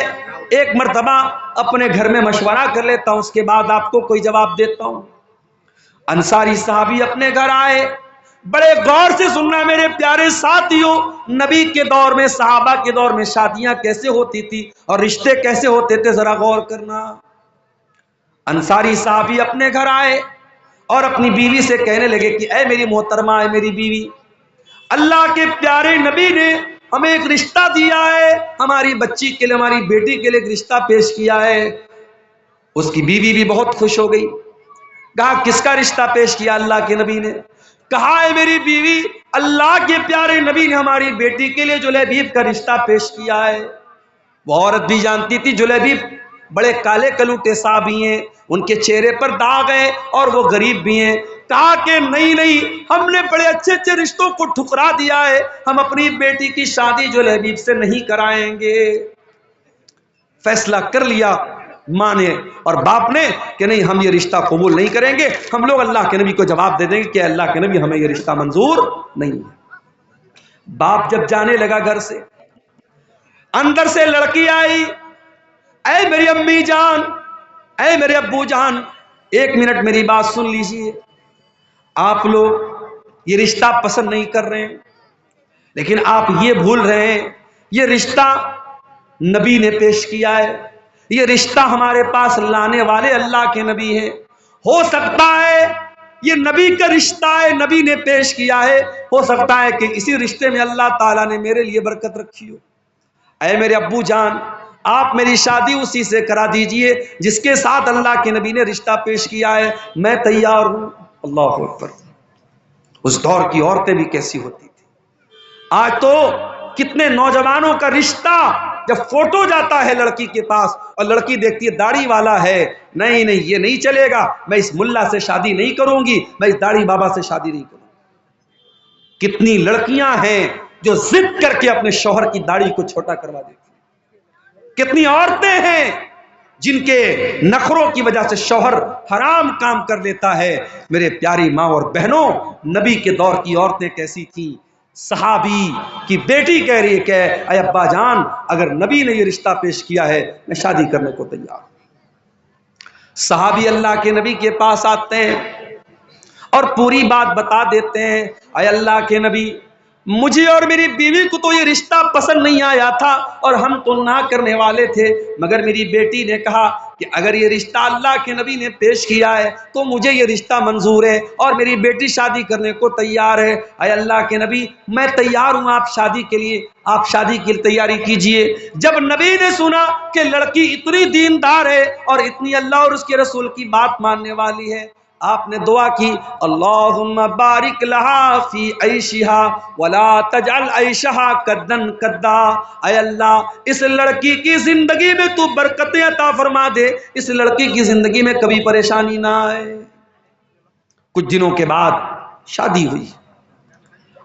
ایک مرتبہ اپنے گھر میں مشورہ کر لیتا ہوں، اس کے بعد آپ کو کوئی جواب دیتا ہوں۔ انصاری صحابی اپنے گھر آئے، بڑے غور سے سننا میرے پیارے ساتھیوں، نبی کے دور میں، صحابہ کے دور میں شادیاں کیسے ہوتی تھی اور رشتے کیسے ہوتے تھے، ذرا غور کرنا۔ انصاری صحابی اپنے گھر آئے اور اپنی بیوی سے کہنے لگے کہ اے میری محترمہ، اے میری بیوی، اللہ کے پیارے نبی نے ہمیں ایک رشتہ دیا ہے، ہماری بچی کے لیے، ہماری بیٹی کے لیے ایک رشتہ پیش کیا ہے۔ اس کی بیوی بھی بہت خوش ہو گئی، کہا کس کا رشتہ پیش کیا اللہ کے نبی نے؟ کہا ہے میری بیوی، اللہ کے پیارے نبی نے ہماری بیٹی کے لیے جلیبیب کا رشتہ پیش کیا ہے۔ وہ عورت بھی جانتی تھی جلیبیب بڑے کالے کلوٹے صحابی ہیں، ان کے چہرے پر داغ ہے اور وہ غریب بھی ہیں۔ کہا کہ نہیں، ہم نے بڑے اچھے اچھے رشتوں کو ٹھکرا دیا ہے، ہم اپنی بیٹی کی شادی جلیبیب سے نہیں کرائیں گے۔ فیصلہ کر لیا ماں نے اور باپ نے کہ نہیں، ہم یہ رشتہ قبول نہیں کریں گے، ہم لوگ اللہ کے نبی کو جواب دے دیں گے کہ اللہ کے نبی ہمیں یہ رشتہ منظور نہیں ہے۔ باپ جب جانے لگا گھر سے، اندر سے لڑکی آئی، اے میری امی جان، اے میرے ابو جان، ایک منٹ میری بات سن لیجئے، آپ لوگ یہ رشتہ پسند نہیں کر رہے ہیں، لیکن آپ یہ بھول رہے ہیں یہ رشتہ نبی نے پیش کیا ہے، یہ رشتہ ہمارے پاس لانے والے اللہ کے نبی ہیں۔ ہو سکتا ہے یہ نبی کا رشتہ ہے، نبی نے پیش کیا ہے، ہو سکتا ہے کہ اسی رشتے میں اللہ تعالیٰ نے میرے لیے برکت رکھی ہو۔ اے میرے ابو جان، آپ میری شادی اسی سے کرا دیجئے جس کے ساتھ اللہ کے نبی نے رشتہ پیش کیا ہے، میں تیار ہوں۔ اللہ اکبر! اس دور کی عورتیں بھی کیسی ہوتی تھی۔ آج تو کتنے نوجوانوں کا رشتہ جب فوٹو جاتا ہے لڑکی کے پاس اور لڑکی دیکھتی ہے داڑھی والا ہے، نہیں یہ نہیں چلے گا، میں اس ملا سے شادی نہیں کروں گی، میں اس داڑھی بابا سے شادی نہیں کروں گی۔ کتنی لڑکیاں ہیں جو ضد کر کے اپنے شوہر کی داڑھی کو چھوٹا کروا دیتی ہیں، کتنی عورتیں ہیں جن کے نخروں کی وجہ سے شوہر حرام کام کر لیتا ہے۔ میرے پیاری ماں اور بہنوں، نبی کے دور کی عورتیں کیسی تھیں؟ صحابی کی بیٹی کہہ رہی ہے کہ اے ابا جان، اگر نبی نے یہ رشتہ پیش کیا ہے میں شادی کرنے کو تیار ہوں۔ صحابی اللہ کے نبی کے پاس آتے ہیں اور پوری بات بتا دیتے ہیں، اے اللہ کے نبی، مجھے اور میری بیوی کو تو یہ رشتہ پسند نہیں آیا تھا اور ہم تو نہ کرنے والے تھے، مگر میری بیٹی نے کہا کہ اگر یہ رشتہ اللہ کے نبی نے پیش کیا ہے تو مجھے یہ رشتہ منظور ہے اور میری بیٹی شادی کرنے کو تیار ہے۔ اے اللہ کے نبی، میں تیار ہوں آپ شادی کے لیے، آپ شادی کی تیاری کیجئے۔ جب نبی نے سنا کہ لڑکی اتنی دیندار ہے اور اتنی اللہ اور اس کے رسول کی بات ماننے والی ہے، آپ نے دعا کی، اللہم بارک لہا فی عیشہا ولا تجعل عیشہا کدن کدا۔ اے اللہ، اس لڑکی کی زندگی میں تو برکتیں عطا فرما دے، اس لڑکی کی زندگی میں کبھی پریشانی نہ آئے۔ کچھ دنوں کے بعد شادی ہوئی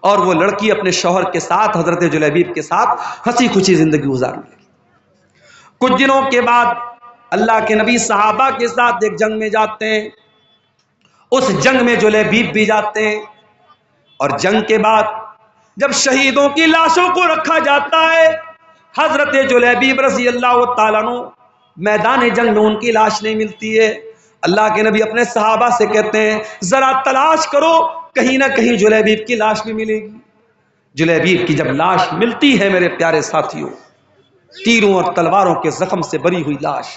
اور وہ لڑکی اپنے شوہر کے ساتھ، حضرت جلیبیب کے ساتھ ہنسی خوشی زندگی گزارنے لگی۔ کچھ دنوں کے بعد اللہ کے نبی صحابہ کے ساتھ ایک جنگ میں جاتے ہیں، اس جنگ میں جلیبیب بھی جاتے ہیں، اور جنگ کے بعد جب شہیدوں کی لاشوں کو رکھا جاتا ہے، حضرت جلیبیب رضی اللہ تعالیٰ عنہ میدان جنگ میں ان کی لاش نہیں ملتی ہے۔ اللہ کے نبی اپنے صحابہ سے کہتے ہیں ذرا تلاش کرو، کہیں نہ کہیں جلیبیب کی لاش بھی ملے گی۔ جلیبیب کی جب لاش ملتی ہے میرے پیارے ساتھیوں، تیروں اور تلواروں کے زخم سے بری ہوئی لاش،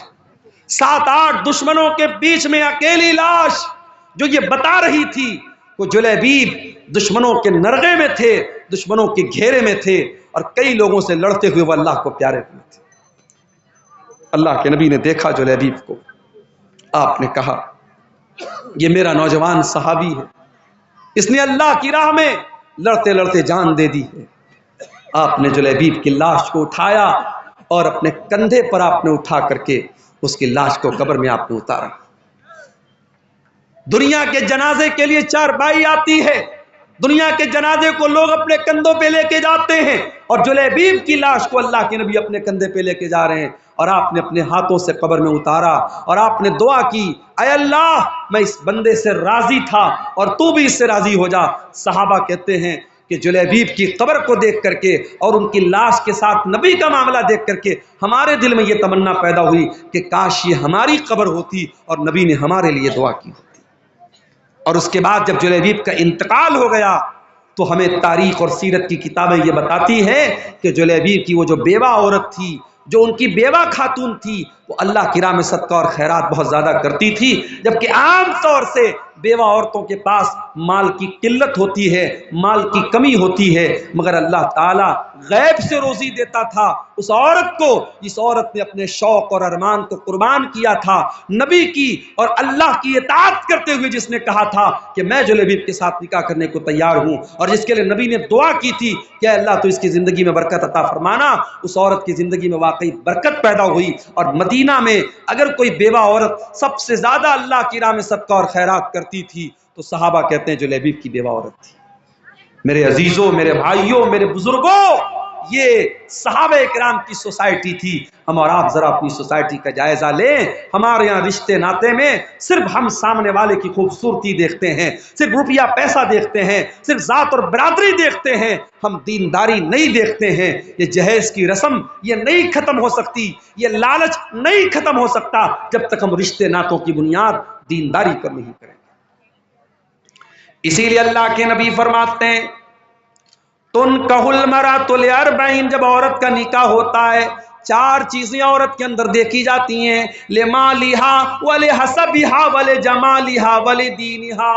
7-8 دشمنوں کے بیچ میں اکیلی لاش، جو یہ بتا رہی تھی وہ جلیبیب دشمنوں کے نرغے میں تھے، دشمنوں کے گھیرے میں تھے، اور کئی لوگوں سے لڑتے ہوئے وہ اللہ کو پیارے ہوئے تھے۔ اللہ کے نبی نے دیکھا جلیبیب کو، آپ نے کہا یہ میرا نوجوان صحابی ہے، اس نے اللہ کی راہ میں لڑتے لڑتے جان دے دی ہے۔ آپ نے جلیبیب کی لاش کو اٹھایا اور اپنے کندھے پر آپ نے اٹھا کر کے اس کی لاش کو قبر میں آپ نے اتارا۔ دنیا کے جنازے کے لیے چارپائی آتی ہے، دنیا کے جنازے کو لوگ اپنے کندھوں پہ لے کے جاتے ہیں، اور جلیبیب کی لاش کو اللہ کے نبی اپنے کندھے پہ لے کے جا رہے ہیں، اور آپ نے اپنے ہاتھوں سے قبر میں اتارا اور آپ نے دعا کی، اے اللہ میں اس بندے سے راضی تھا اور تو بھی اس سے راضی ہو جا۔ صحابہ کہتے ہیں کہ جلیبیب کی قبر کو دیکھ کر کے اور ان کی لاش کے ساتھ نبی کا معاملہ دیکھ کر کے ہمارے دل میں یہ تمنا پیدا ہوئی کہ کاش یہ ہماری قبر ہوتی اور نبی نے ہمارے لیے دعا کی ہوتی۔ اور اس کے بعد جب جلیبیب کا انتقال ہو گیا تو ہمیں تاریخ اور سیرت کی کتابیں یہ بتاتی ہیں کہ جلیبیب کی وہ جو بیوہ عورت تھی، جو ان کی بیوہ خاتون تھی، وہ اللہ کی راہ میں صدقہ اور خیرات بہت زیادہ کرتی تھی، جبکہ عام طور سے بیوہ عورتوں کے پاس مال کی قلت ہوتی ہے، مال کی کمی ہوتی ہے، مگر اللہ تعالیٰ غیب سے روزی دیتا تھا اس عورت کو جس عورت نے اپنے شوق اور ارمان کو قربان کیا تھا، نبی کی اور اللہ کی اطاعت کرتے ہوئے جس نے کہا تھا کہ میں جلیبیب کے ساتھ نکاح کرنے کو تیار ہوں، اور جس کے لیے نبی نے دعا کی تھی کہ اے اللہ تو اس کی زندگی میں برکت عطا فرمانا، اس عورت کی زندگی میں واقعی برکت پیدا ہوئی۔ اور مدینہ میں اگر کوئی بیوہ عورت سب سے زیادہ اللہ کی راہ میں صدقہ اور خیرات کرتی تھی تو صحابہ کہتے ہیں جلیبیب کی بیوہ عورت تھی۔ میرے عزیزوں، میرے بھائیوں، میرے بزرگوں، یہ صحابہ کرام کی سوسائٹی تھی۔ ہم اور آپ ذرا اپنی سوسائٹی کا جائزہ لیں۔ ہمارے یہاں رشتے ناتے میں صرف ہم سامنے والے کی خوبصورتی دیکھتے ہیں، صرف روپیہ پیسہ دیکھتے ہیں، صرف ذات اور برادری دیکھتے ہیں، ہم دینداری نہیں دیکھتے ہیں۔ یہ جہیز کی رسم یہ نہیں ختم ہو سکتی، یہ لالچ نہیں ختم ہو سکتا جب تک ہم رشتے ناتوں کی بنیاد دینداری پر نہیں کریں۔ اسی لیے اللہ کے نبی فرماتے ہیں تنکح المرأۃ لاربعین، جب عورت کا نکاح ہوتا ہے 4 چیزیں عورت کے اندر دیکھی جاتی ہیں، لمالہا ولحسبہا ولجمالہا ولدینہا۔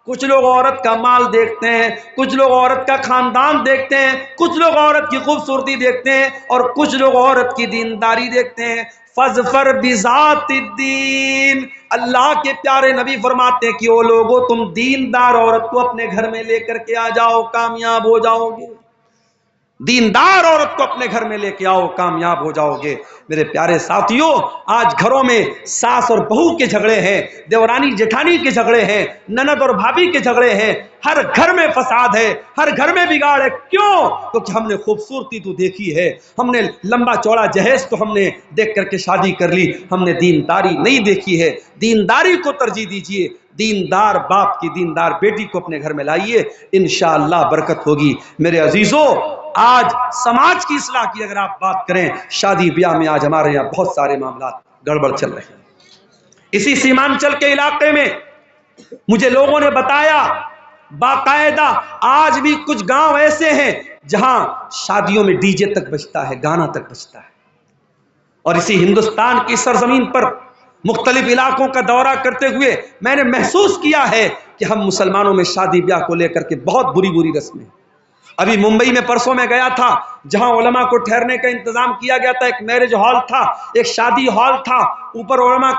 کچھ لوگ عورت کا مال دیکھتے ہیں، کچھ لوگ عورت کا خاندان دیکھتے ہیں، کچھ لوگ عورت کی خوبصورتی دیکھتے ہیں، اور کچھ لوگ عورت کی دینداری دیکھتے ہیں۔ فاظفر بذات الدین، اللہ کے پیارے نبی فرماتے ہیں کہ او لوگو تم دیندار عورت کو اپنے گھر میں لے کر کے آ جاؤ، کامیاب ہو جاؤ گے۔ دیندار عورت کو اپنے گھر میں لے کے آؤ، کامیاب ہو جاؤ گے۔ میرے پیارے ساتھیوں، آج گھروں میں ساس اور بہو کے جھگڑے ہیں، دیورانی جٹھانی کے جھگڑے ہیں، نند اور بھابھی کے جھگڑے ہیں، ہر گھر میں فساد ہے، ہر گھر میں بگاڑ ہے۔ کیوں؟ کیونکہ ہم نے خوبصورتی تو دیکھی ہے، ہم نے لمبا چوڑا جہیز تو ہم نے دیکھ کر کے شادی کر لی، ہم نے دینداری نہیں دیکھی ہے۔ دینداری کو ترجیح دیجئے، دیندار باپ کی دیندار بیٹی کو اپنے گھر میں لائیے، انشاءاللہ برکت ہوگی۔ میرے عزیزوں، آج سماج کی اصلاح کی اگر آپ بات کریں، شادی بیاہ میں آج ہمارے یہاں بہت سارے معاملات گڑبڑ چل رہے ہیں۔ اسی سیمانچل کے علاقے میں مجھے لوگوں نے بتایا باقاعدہ آج بھی کچھ گاؤں ایسے ہیں جہاں شادیوں میں ڈی جے تک بجتا ہے، گانا تک بجتا ہے۔ اور اسی ہندوستان کی سرزمین پر مختلف علاقوں کا دورہ کرتے ہوئے میں نے محسوس کیا ہے کہ ہم مسلمانوں میں شادی بیاہ کو لے کر کے بہت بری بری رسمیں۔ ابھی ممبئی میں پرسوں میں گیا تھا، جہاں علماء کو ٹھہرنے کا انتظام کیا گیا تھا، ایک میرج ہال تھا، ایک شادی ہال تھا، اوپر علماء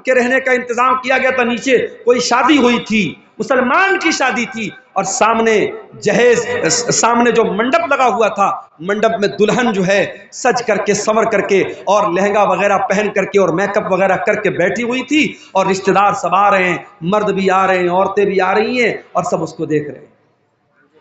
کے رہنے کا انتظام کیا گیا تھا، نیچے کوئی شادی ہوئی تھی، مسلمان کی شادی تھی، اور سامنے جہیز، سامنے جو منڈپ لگا ہوا تھا، منڈپ میں دلہن جو ہے سج کر کے، سنور کر کے، اور لہنگا وغیرہ پہن کر کے اور میک اپ وغیرہ کر کے بیٹھی ہوئی تھی، اور رشتہ دار سب آ رہے ہیں، مرد بھی آ رہے ہیں، عورتیں بھی آ رہی ہیں، اور سب اس کو دیکھ رہے ہیں۔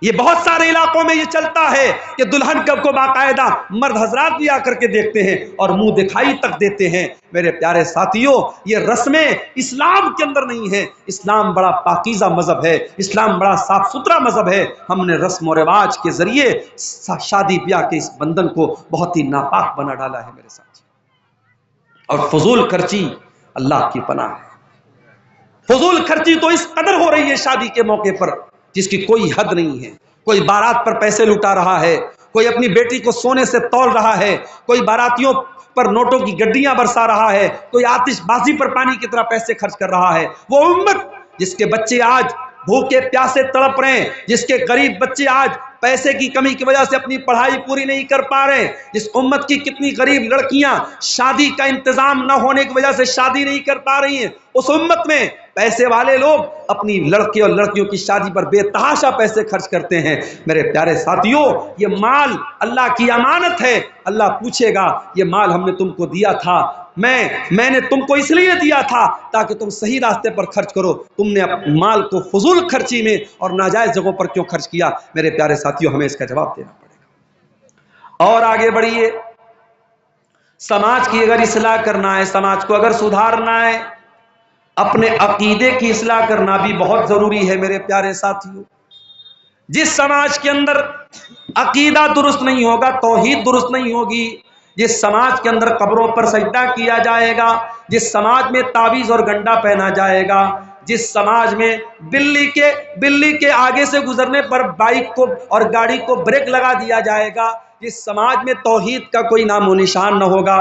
یہ بہت سارے علاقوں میں یہ چلتا ہے کہ دلہن کو باقاعدہ مرد حضرات بھی آ کر کے دیکھتے ہیں اور منہ دکھائی تک دیتے ہیں۔ میرے پیارے ساتھیوں، یہ رسمیں اسلام کے اندر نہیں ہیں۔ اسلام بڑا پاکیزہ مذہب ہے، اسلام بڑا صاف ستھرا مذہب ہے۔ ہم نے رسم و رواج کے ذریعے شادی بیاہ کے اس بندھن کو بہت ہی ناپاک بنا ڈالا ہے میرے ساتھ۔ اور فضول خرچی اللہ کی پناہ ہے۔ فضول خرچی تو اس قدر ہو رہی ہے شادی کے موقع پر جس کی کوئی حد نہیں ہے۔ کوئی بارات پر پیسے لٹا رہا ہے، کوئی اپنی بیٹی کو سونے سے تول رہا ہے، کوئی باراتیوں پر نوٹوں کی گڈیاں برسا رہا ہے، کوئی آتش بازی پر پانی کی طرح پیسے خرچ کر رہا ہے۔ وہ امت جس کے بچے آج بھوکے پیاسے تڑپ رہے ہیں، جس کے غریب بچے آج پیسے کی کمی کی وجہ سے اپنی پڑھائی پوری نہیں کر پا رہے ہیں، جس امت کی کتنی غریب لڑکیاں شادی کا انتظام نہ ہونے کی وجہ سے شادی نہیں کر پا رہی ہیں، اس امت میں پیسے والے لوگ اپنی لڑکے اور لڑکیوں کی شادی پر بے تحاشا پیسے خرچ کرتے ہیں۔ میرے پیارے ساتھیوں، یہ مال اللہ کی امانت ہے، اللہ پوچھے گا یہ مال ہم نے تم کو دیا تھا، میں نے تم کو اس لیے دیا تھا تاکہ تم صحیح راستے پر خرچ کرو، تم نے اپنے مال کو فضول خرچی میں اور ناجائز جگہوں پر کیوں خرچ کیا؟ میرے پیارے ساتھیوں، ہمیں اس کا جواب دینا پڑے گا۔ اور آگے بڑھیے، سماج کی اگر اصلاح کرنا ہے، سماج کو اگر سدھارنا ہے، اپنے عقیدے کی اصلاح کرنا بھی بہت ضروری ہے میرے پیارے ساتھیوں۔ جس سماج کے اندر عقیدہ درست نہیں ہوگا، توحید درست نہیں ہوگی، جس سماج کے اندر قبروں پر سجدہ کیا جائے گا، جس سماج میں تعویذ اور گنڈا پہنا جائے گا، جس سماج میں بلی کے آگے سے گزرنے پر بائک کو اور گاڑی کو بریک لگا دیا جائے گا، جس سماج میں توحید کا کوئی نام و نشان نہ ہوگا،